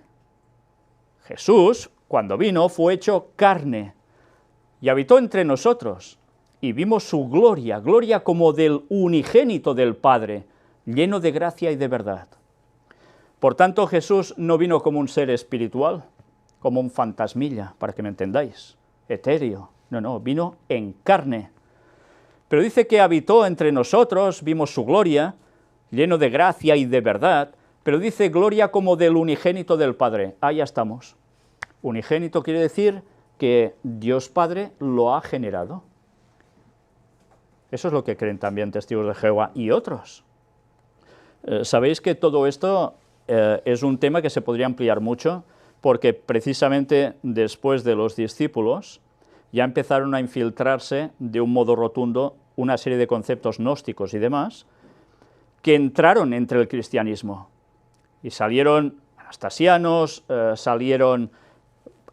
Jesús, cuando vino, fue hecho carne, y habitó entre nosotros, y vimos su gloria, gloria como del unigénito del Padre, lleno de gracia y de verdad. Por tanto, Jesús no vino como un ser espiritual, como un fantasmilla, para que me entendáis, etéreo. No, vino en carne. Pero dice que habitó entre nosotros, vimos su gloria, lleno de gracia y de verdad, pero dice gloria como del unigénito del Padre. Ahí ya estamos. Unigénito quiere decir que Dios Padre lo ha generado. Eso es lo que creen también testigos de Jehová y otros. Sabéis que todo esto es un tema que se podría ampliar mucho, porque precisamente después de los discípulos ya empezaron a infiltrarse de un modo rotundo una serie de conceptos gnósticos y demás, que entraron entre el cristianismo, y salieron anastasianos, salieron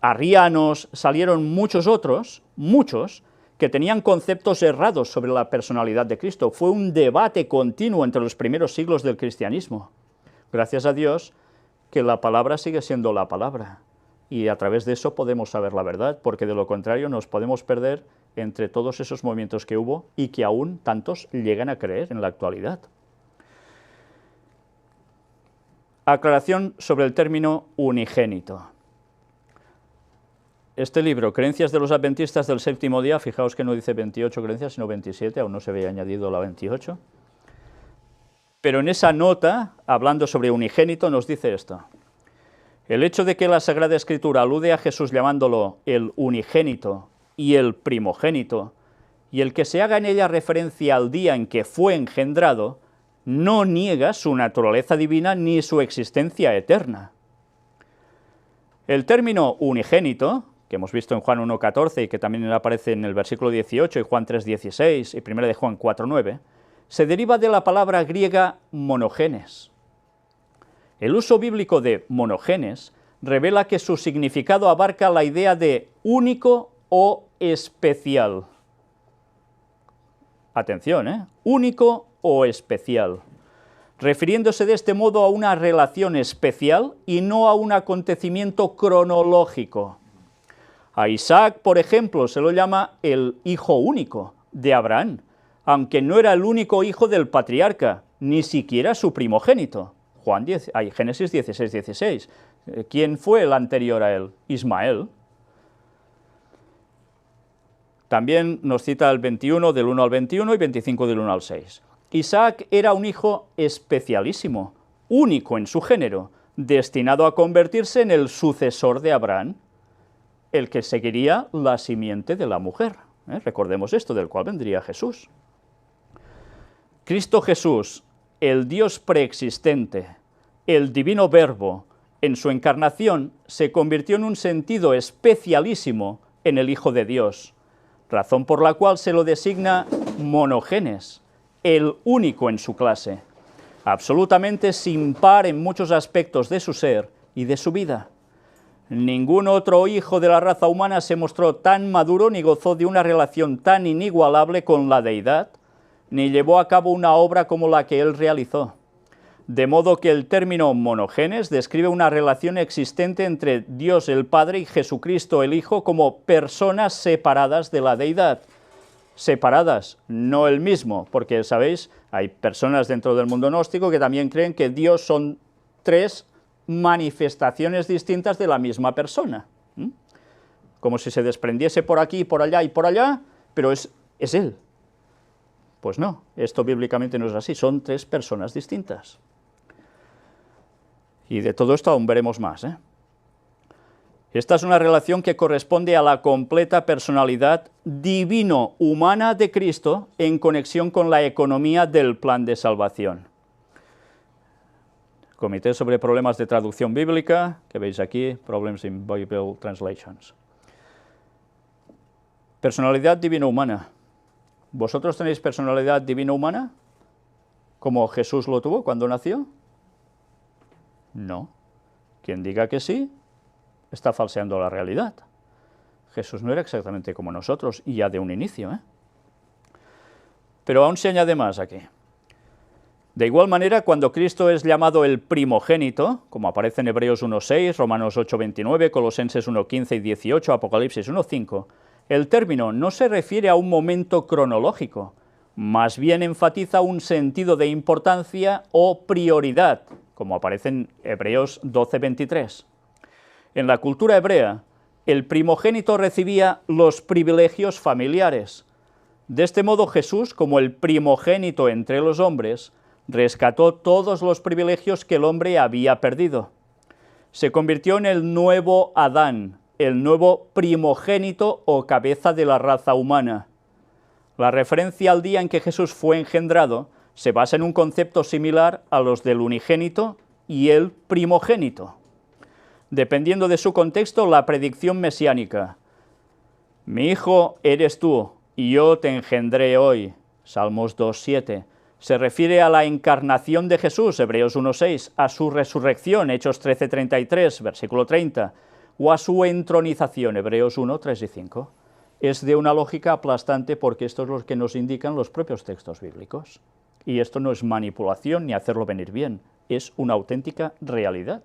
arrianos, salieron muchos otros, muchos, que tenían conceptos errados sobre la personalidad de Cristo. Fue un debate continuo entre los primeros siglos del cristianismo. Gracias a Dios que la palabra sigue siendo la palabra, y a través de eso podemos saber la verdad, porque de lo contrario nos podemos perder entre todos esos movimientos que hubo y que aún tantos llegan a creer en la actualidad. Aclaración sobre el término unigénito. Este libro, Creencias de los Adventistas del Séptimo Día, fijaos que no dice 28 creencias, sino 27, aún no se había añadido la 28, pero en esa nota, hablando sobre unigénito, nos dice esto: el hecho de que la Sagrada Escritura alude a Jesús llamándolo el unigénito y el primogénito, y el que se haga en ella referencia al día en que fue engendrado, no niega su naturaleza divina ni su existencia eterna. El término unigénito, que hemos visto en Juan 1,14 y que también aparece en el versículo 18 y Juan 3,16 y 1 de Juan 4,9, se deriva de la palabra griega monogenes. El uso bíblico de monogenes revela que su significado abarca la idea de único o especial. Atención, único o especial, refiriéndose de este modo a una relación especial y no a un acontecimiento cronológico. A Isaac, por ejemplo, se lo llama el hijo único de Abraham, aunque no era el único hijo del patriarca, ni siquiera su primogénito. Génesis 16, 16. ¿Quién fue el anterior a él? Ismael. También nos cita el 21 del 1 al 21 y 25 del 1 al 6. Isaac era un hijo especialísimo, único en su género, destinado a convertirse en el sucesor de Abraham, el que seguiría la simiente de la mujer. Recordemos esto, del cual vendría Jesús. Cristo Jesús, el Dios preexistente, el divino Verbo, en su encarnación se convirtió en un sentido especialísimo en el Hijo de Dios, razón por la cual se lo designa monogenes, el único en su clase, absolutamente sin par en muchos aspectos de su ser y de su vida. Ningún otro hijo de la raza humana se mostró tan maduro ni gozó de una relación tan inigualable con la deidad, ni llevó a cabo una obra como la que él realizó. de modo que el término monogenes describe una relación existente entre Dios el Padre y Jesucristo el Hijo como personas separadas de la deidad. Separadas, no el mismo, porque, ¿sabéis?, hay personas dentro del mundo gnóstico que también creen que Dios son tres manifestaciones distintas de la misma persona, como si se desprendiese por aquí, por allá y por allá, pero es Él. Pues no, esto bíblicamente no es así, son tres personas distintas. Y de todo esto aún veremos más, ¿eh? Esta es una relación que corresponde a la completa personalidad divino-humana de Cristo en conexión con la economía del plan de salvación. Comité sobre problemas de traducción bíblica, que veis aquí, Problems in Bible Translations. Personalidad divino-humana. ¿Vosotros tenéis personalidad divino-humana? ¿Como Jesús lo tuvo cuando nació? No. Quien diga que sí, está falseando la realidad. Jesús no era exactamente como nosotros, y ya de un inicio, ¿eh? Pero aún se añade más aquí. De igual manera, cuando Cristo es llamado el primogénito, como aparece en Hebreos 1.6, Romanos 8.29, Colosenses 1.15 y 18, Apocalipsis 1.5, el término no se refiere a un momento cronológico, más bien enfatiza un sentido de importancia o prioridad, como aparece en Hebreos 12.23. En la cultura hebrea, el primogénito recibía los privilegios familiares. De este modo, Jesús, como el primogénito entre los hombres, rescató todos los privilegios que el hombre había perdido. Se convirtió en el nuevo Adán, el nuevo primogénito o cabeza de la raza humana. La referencia al día en que Jesús fue engendrado se basa en un concepto similar a los del unigénito y el primogénito. Dependiendo de su contexto, la predicción mesiánica: mi hijo eres tú, y yo te engendré hoy, Salmos 2.7, se refiere a la encarnación de Jesús, Hebreos 1.6, a su resurrección, Hechos 13.33, versículo 30, o a su entronización, Hebreos 1.3 y 5. Es de una lógica aplastante porque esto es lo que nos indican los propios textos bíblicos. Y esto no es manipulación ni hacerlo venir bien, es una auténtica realidad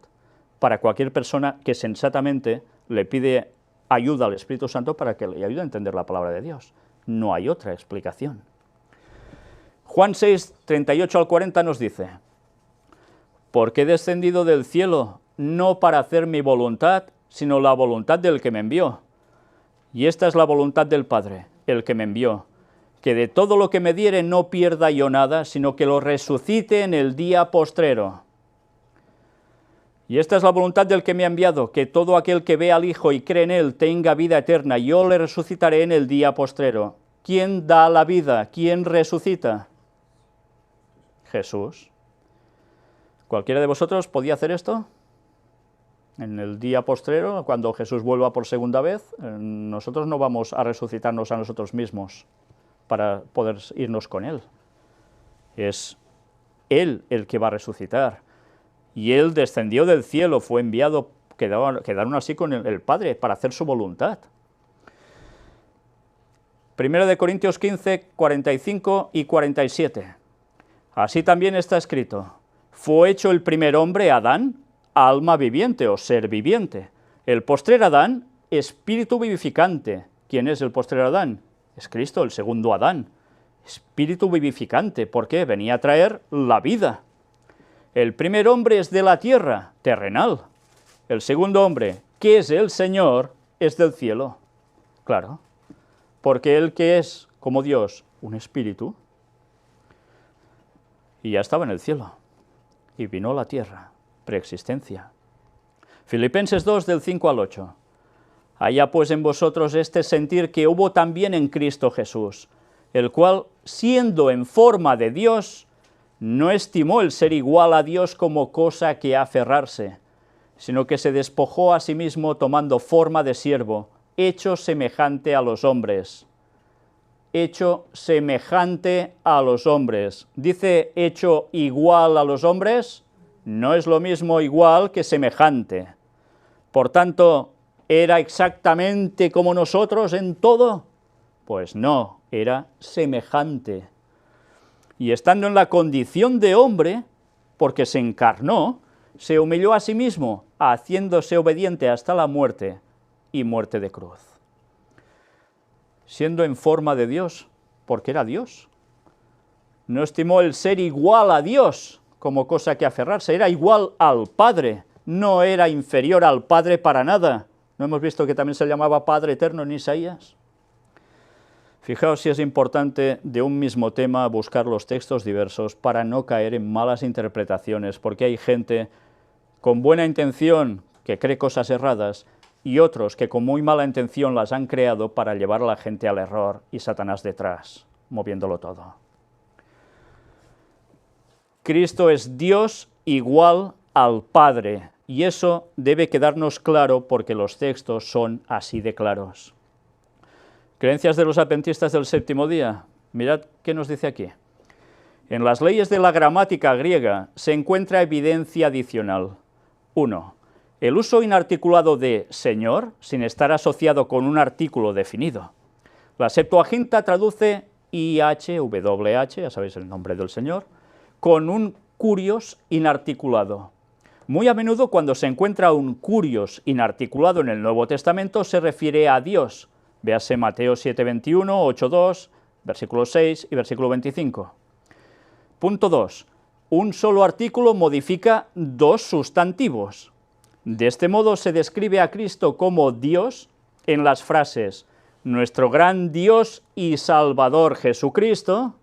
para cualquier persona que sensatamente le pide ayuda al Espíritu Santo para que le ayude a entender la palabra de Dios. No hay otra explicación. Juan 6, 38 al 40 nos dice: porque he descendido del cielo, no para hacer mi voluntad, sino la voluntad del que me envió. Y esta es la voluntad del Padre, el que me envió, que de todo lo que me diere no pierda yo nada, sino que lo resucite en el día postrero. Y esta es la voluntad del que me ha enviado, que todo aquel que ve al Hijo y cree en Él tenga vida eterna, y yo le resucitaré en el día postrero. ¿Quién da la vida? ¿Quién resucita? Jesús. ¿Cualquiera de vosotros podía hacer esto? En el día postrero, cuando Jesús vuelva por segunda vez, nosotros no vamos a resucitarnos a nosotros mismos para poder irnos con Él. Es Él el que va a resucitar. Y Él descendió del cielo, fue enviado, quedaron así con el Padre para hacer su voluntad. 1 de Corintios 15, 45 y 47. Así también está escrito: fue hecho el primer hombre, Adán, alma viviente o ser viviente. El postrer Adán, espíritu vivificante. ¿Quién es el postrer Adán? Es Cristo, el segundo Adán. Espíritu vivificante, porque venía a traer la vida. El primer hombre es de la tierra, terrenal. El segundo hombre, que es el Señor, es del cielo. Claro, porque Él que es, como Dios, un espíritu, y ya estaba en el cielo, y vino a la tierra, preexistencia. Filipenses 2, del 5 al 8. Haya pues en vosotros este sentir que hubo también en Cristo Jesús, el cual, siendo en forma de Dios, no estimó el ser igual a Dios como cosa que aferrarse, sino que se despojó a sí mismo tomando forma de siervo, hecho semejante a los hombres. Hecho semejante a los hombres. ¿Dice hecho igual a los hombres? No es lo mismo igual que semejante. Por tanto, ¿era exactamente como nosotros en todo? Pues no, era semejante. Y estando en la condición de hombre, porque se encarnó, se humilló a sí mismo, haciéndose obediente hasta la muerte y muerte de cruz. Siendo en forma de Dios, porque era Dios. No estimó el ser igual a Dios como cosa que aferrarse, era igual al Padre, no era inferior al Padre para nada. ¿No hemos visto que también se llamaba Padre Eterno en Isaías? Fijaos si es importante de un mismo tema buscar los textos diversos para no caer en malas interpretaciones, porque hay gente con buena intención que cree cosas erradas y otros que con muy mala intención las han creado para llevar a la gente al error y Satanás detrás, moviéndolo todo. Cristo es Dios igual al Padre, y eso debe quedarnos claro porque los textos son así de claros. Creencias de los adventistas del séptimo día. Mirad qué nos dice aquí. En las leyes de la gramática griega se encuentra evidencia adicional. 1. El uso inarticulado de Señor, sin estar asociado con un artículo definido. La Septuaginta traduce IHWH, ya sabéis el nombre del Señor, con un curios inarticulado. Muy a menudo cuando se encuentra un curios inarticulado en el Nuevo Testamento se refiere a Dios. Véase Mateo 7:21, 8:2, versículo 6 y versículo 25. Punto 2. Un solo artículo modifica dos sustantivos. De este modo se describe a Cristo como Dios en las frases nuestro gran Dios y Salvador Jesucristo,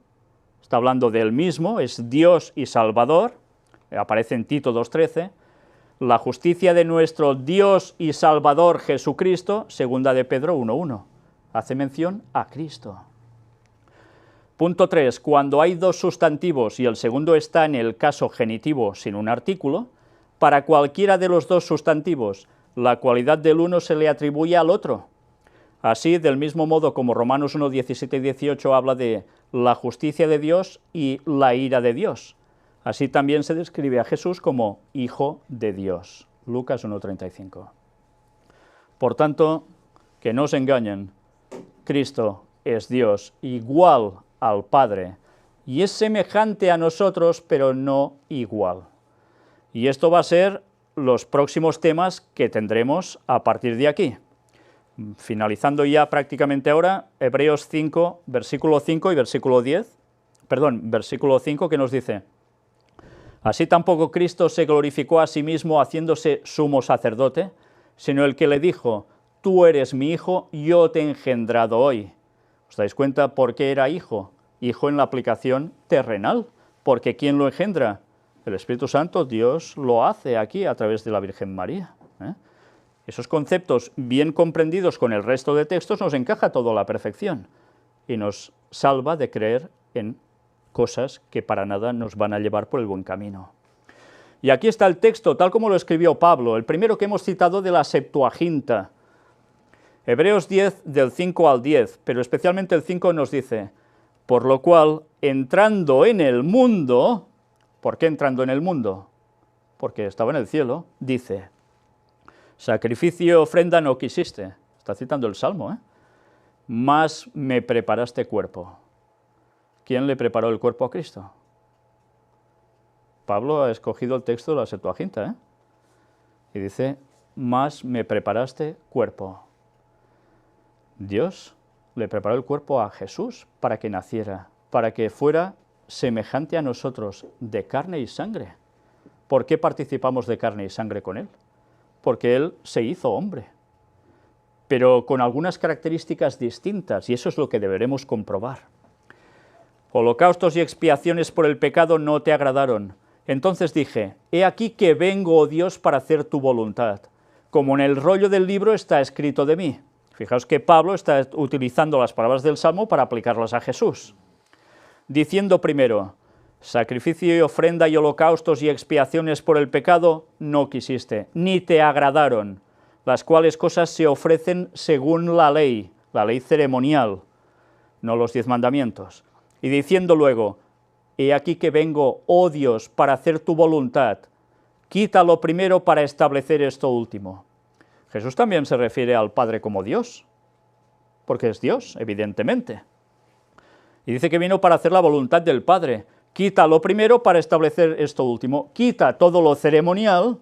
está hablando del mismo, es Dios y Salvador, aparece en Tito 2:13, la justicia de nuestro Dios y Salvador Jesucristo, segunda de Pedro 1:1, hace mención a Cristo. Punto 3. Cuando hay dos sustantivos y el segundo está en el caso genitivo sin un artículo, para cualquiera de los dos sustantivos, la cualidad del uno se le atribuye al otro. Así, del mismo modo como Romanos 1, 17 y 18 habla de la justicia de Dios y la ira de Dios. Así también se describe a Jesús como Hijo de Dios. Lucas 1:35. Por tanto, que no os engañen, Cristo es Dios igual al Padre y es semejante a nosotros, pero no igual. Y esto va a ser los próximos temas que tendremos a partir de aquí. Finalizando ya prácticamente ahora, Hebreos 5, versículo 5 y versículo 10, versículo 5, que nos dice: así tampoco Cristo se glorificó a sí mismo haciéndose sumo sacerdote, sino el que le dijo, tú eres mi hijo, yo te he engendrado hoy. ¿Os dais cuenta por qué era hijo? Hijo en la aplicación terrenal, porque ¿quién lo engendra? El Espíritu Santo, Dios lo hace aquí a través de la Virgen María. Esos conceptos bien comprendidos con el resto de textos nos encaja todo a la perfección y nos salva de creer en cosas que para nada nos van a llevar por el buen camino. Y aquí está el texto, tal como lo escribió Pablo, el primero que hemos citado de la Septuaginta. Hebreos 10, del 5 al 10, pero especialmente el 5 nos dice, por lo cual, entrando en el mundo, ¿por qué entrando en el mundo? Porque estaba en el cielo, dice, sacrificio y ofrenda no quisiste, está citando el Salmo, mas me preparaste cuerpo. ¿Quién le preparó el cuerpo a Cristo? Pablo ha escogido el texto de la Septuaginta, y dice, mas me preparaste cuerpo. Dios le preparó el cuerpo a Jesús para que naciera, para que fuera semejante a nosotros, de carne y sangre. ¿Por qué participamos de carne y sangre con Él? Porque Él se hizo hombre, pero con algunas características distintas, y eso es lo que deberemos comprobar. Holocaustos y expiaciones por el pecado no te agradaron. Entonces dije, he aquí que vengo, oh Dios, para hacer tu voluntad, como en el rollo del libro está escrito de mí. Fijaos que Pablo está utilizando las palabras del Salmo para aplicarlas a Jesús, diciendo primero, sacrificio y ofrenda y holocaustos y expiaciones por el pecado no quisiste, ni te agradaron, las cuales cosas se ofrecen según la ley ceremonial, no los 10 mandamientos. Y diciendo luego, he aquí que vengo, oh Dios, para hacer tu voluntad, quita lo primero para establecer esto último. Jesús también se refiere al Padre como Dios, porque es Dios, evidentemente. Y dice que vino para hacer la voluntad del Padre, Quita lo primero para establecer esto último. Quita todo lo ceremonial,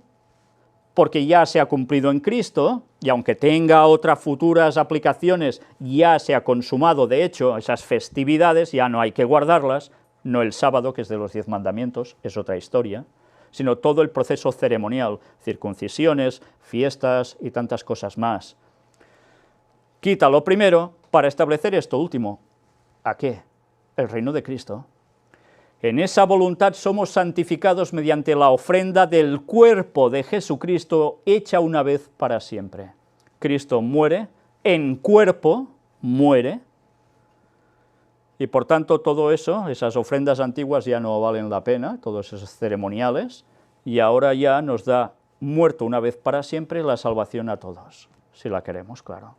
porque ya se ha cumplido en Cristo, y aunque tenga otras futuras aplicaciones, ya se ha consumado, de hecho, esas festividades, ya no hay que guardarlas, no el sábado, que es de los 10 mandamientos, es otra historia, sino todo el proceso ceremonial, circuncisiones, fiestas y tantas cosas más. Quita lo primero para establecer esto último. ¿A qué? El reino de Cristo. En esa voluntad somos santificados mediante la ofrenda del cuerpo de Jesucristo hecha una vez para siempre. Cristo muere, en cuerpo muere, y por tanto todo eso, esas ofrendas antiguas ya no valen la pena, todos esos ceremoniales, y ahora ya nos da, muerto una vez para siempre, la salvación a todos, si la queremos, claro.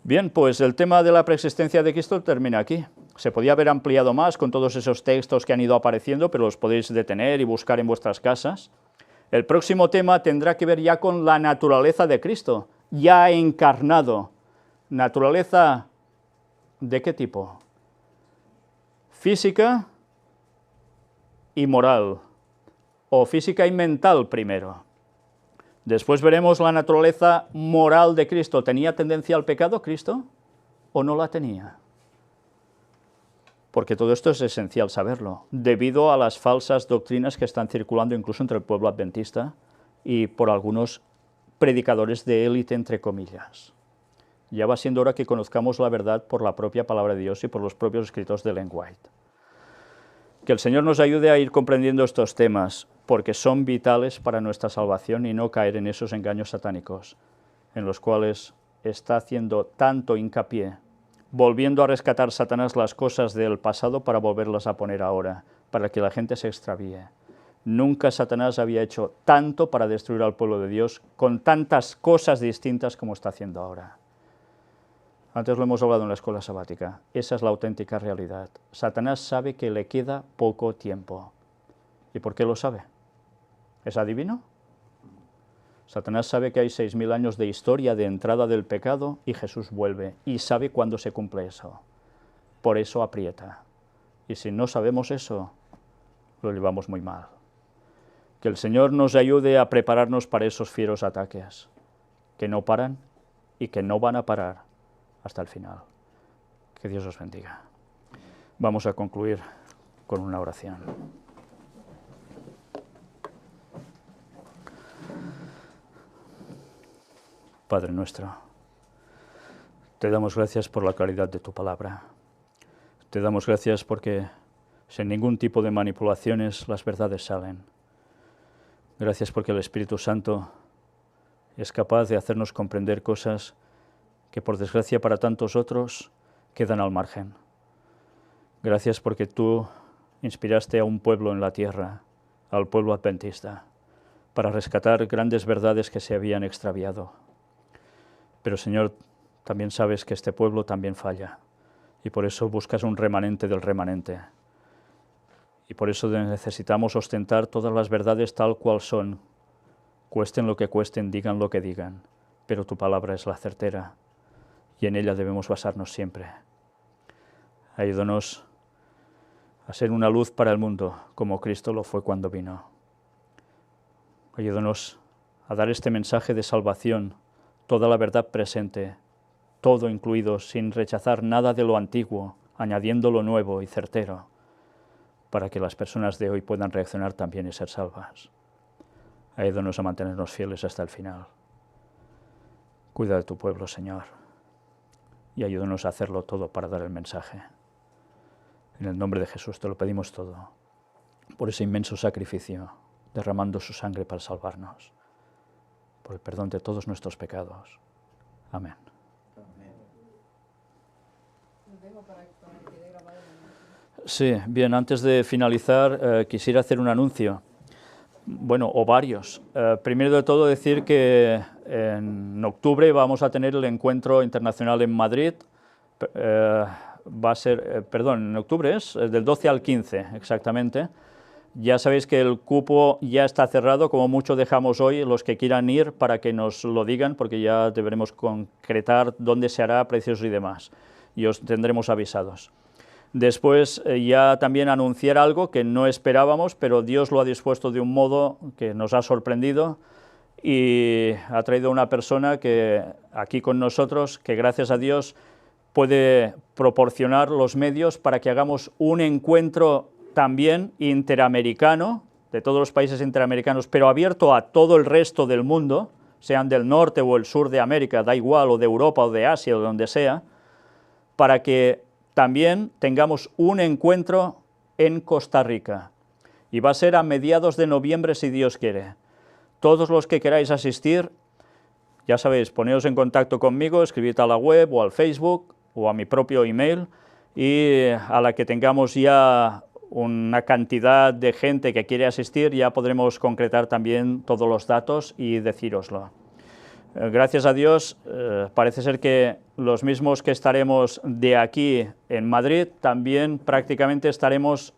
Bien, pues el tema de la preexistencia de Cristo termina aquí. Se podía haber ampliado más con todos esos textos que han ido apareciendo, pero los podéis detener y buscar en vuestras casas. El próximo tema tendrá que ver ya con la naturaleza de Cristo, ya encarnado. ¿Naturaleza de qué tipo? Física y moral, o física y mental primero. Después veremos la naturaleza moral de Cristo. ¿Tenía tendencia al pecado Cristo o no la tenía? Porque todo esto es esencial saberlo, debido a las falsas doctrinas que están circulando incluso entre el pueblo adventista y por algunos predicadores de élite, entre comillas. Ya va siendo hora que conozcamos la verdad por la propia palabra de Dios y por los propios escritos de Ellen White. Que el Señor nos ayude a ir comprendiendo estos temas, porque son vitales para nuestra salvación y no caer en esos engaños satánicos, en los cuales está haciendo tanto hincapié, volviendo a rescatar Satanás las cosas del pasado para volverlas a poner ahora, para que la gente se extravíe. Nunca Satanás había hecho tanto para destruir al pueblo de Dios con tantas cosas distintas como está haciendo ahora. Antes lo hemos hablado en la escuela sabática. Esa es la auténtica realidad. Satanás sabe que le queda poco tiempo. ¿Y por qué lo sabe? ¿Es adivino? Satanás sabe que hay 6.000 años de historia de entrada del pecado y Jesús vuelve, y sabe cuándo se cumple eso. Por eso aprieta. Y si no sabemos eso, lo llevamos muy mal. Que el Señor nos ayude a prepararnos para esos fieros ataques, que no paran y que no van a parar hasta el final. Que Dios os bendiga. Vamos a concluir con una oración. Padre nuestro, te damos gracias por la claridad de tu palabra. Te damos gracias porque sin ningún tipo de manipulaciones las verdades salen. Gracias porque el Espíritu Santo es capaz de hacernos comprender cosas que por desgracia para tantos otros quedan al margen. Gracias porque tú inspiraste a un pueblo en la tierra, al pueblo adventista, para rescatar grandes verdades que se habían extraviado. Pero Señor, también sabes que este pueblo también falla, y por eso buscas un remanente del remanente. Y por eso necesitamos ostentar todas las verdades tal cual son, cuesten lo que cuesten, digan lo que digan, pero tu palabra es la certera, y en ella debemos basarnos siempre. Ayúdanos a ser una luz para el mundo, como Cristo lo fue cuando vino. Ayúdanos a dar este mensaje de salvación, toda la verdad presente, todo incluido, sin rechazar nada de lo antiguo, añadiendo lo nuevo y certero, para que las personas de hoy puedan reaccionar también y ser salvas. Ayúdanos a mantenernos fieles hasta el final. Cuida de tu pueblo, Señor, y ayúdanos a hacerlo todo para dar el mensaje. En el nombre de Jesús te lo pedimos todo, por ese inmenso sacrificio, derramando su sangre para salvarnos, por el perdón de todos nuestros pecados. Amén. Sí, bien, antes de finalizar, quisiera hacer un anuncio. Bueno, o varios. Primero de todo decir que en octubre vamos a tener el encuentro internacional en Madrid. Va a ser, en octubre es, del 12 al 15 exactamente. Ya sabéis que el cupo ya está cerrado, como mucho dejamos hoy los que quieran ir para que nos lo digan, porque ya deberemos concretar dónde se hará, precios y demás, y os tendremos avisados. después ya también anunciar algo que no esperábamos, pero Dios lo ha dispuesto de un modo que nos ha sorprendido y ha traído una persona que aquí con nosotros, que gracias a Dios puede proporcionar los medios para que hagamos un encuentro también interamericano, de todos los países interamericanos, pero abierto a todo el resto del mundo, sean del norte o el sur de América, da igual, o de Europa o de Asia o de donde sea, para que también tengamos un encuentro en Costa Rica. Y va a ser a mediados de noviembre, si Dios quiere. Todos los que queráis asistir, ya sabéis, poneos en contacto conmigo, escribid a la web o al Facebook o a mi propio email, y a la que tengamos ya una cantidad de gente que quiere asistir, ya podremos concretar también todos los datos y decíroslo. Gracias a Dios, parece ser que los mismos que estaremos de aquí en Madrid, también prácticamente estaremos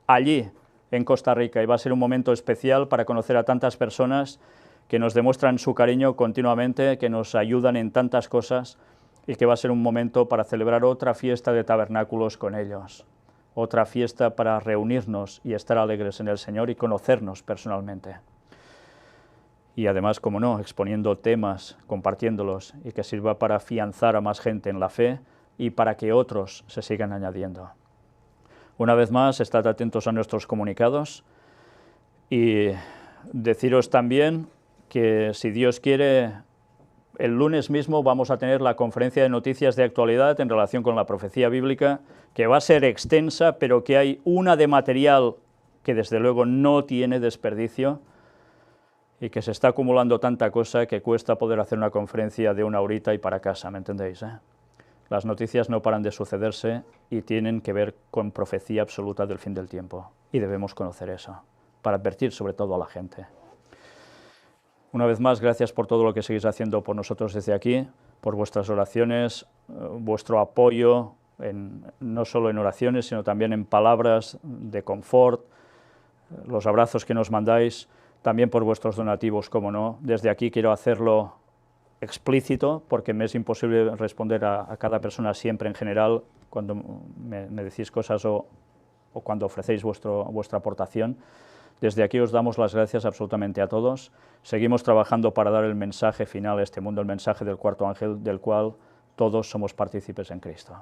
allí, en Costa Rica, y va a ser un momento especial para conocer a tantas personas que nos demuestran su cariño continuamente, que nos ayudan en tantas cosas, y que va a ser un momento para celebrar otra fiesta de tabernáculos con ellos, otra fiesta para reunirnos y estar alegres en el Señor y conocernos personalmente. Y además, como no, exponiendo temas, compartiéndolos, y que sirva para afianzar a más gente en la fe y para que otros se sigan añadiendo. Una vez más, estad atentos a nuestros comunicados y deciros también que, si Dios quiere, el lunes mismo vamos a tener la conferencia de noticias de actualidad en relación con la profecía bíblica, que va a ser extensa, pero que hay una de material que desde luego no tiene desperdicio, y que se está acumulando tanta cosa que cuesta poder hacer una conferencia de 1 horita y para casa, ¿me entendéis? Las noticias no paran de sucederse y tienen que ver con profecía absoluta del fin del tiempo, y debemos conocer eso, para advertir sobre todo a la gente. Una vez más, gracias por todo lo que seguís haciendo por nosotros desde aquí, por vuestras oraciones, vuestro apoyo, no solo en oraciones, sino también en palabras de confort, los abrazos que nos mandáis, también por vuestros donativos, como no. Desde aquí quiero hacerlo explícito, porque me es imposible responder a cada persona siempre en general, cuando me decís cosas o cuando ofrecéis vuestra aportación. Desde aquí os damos las gracias absolutamente a todos. Seguimos trabajando para dar el mensaje final a este mundo, el mensaje del cuarto ángel, del cual todos somos partícipes en Cristo.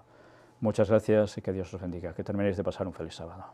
Muchas gracias y que Dios os bendiga. Que terminéis de pasar un feliz sábado.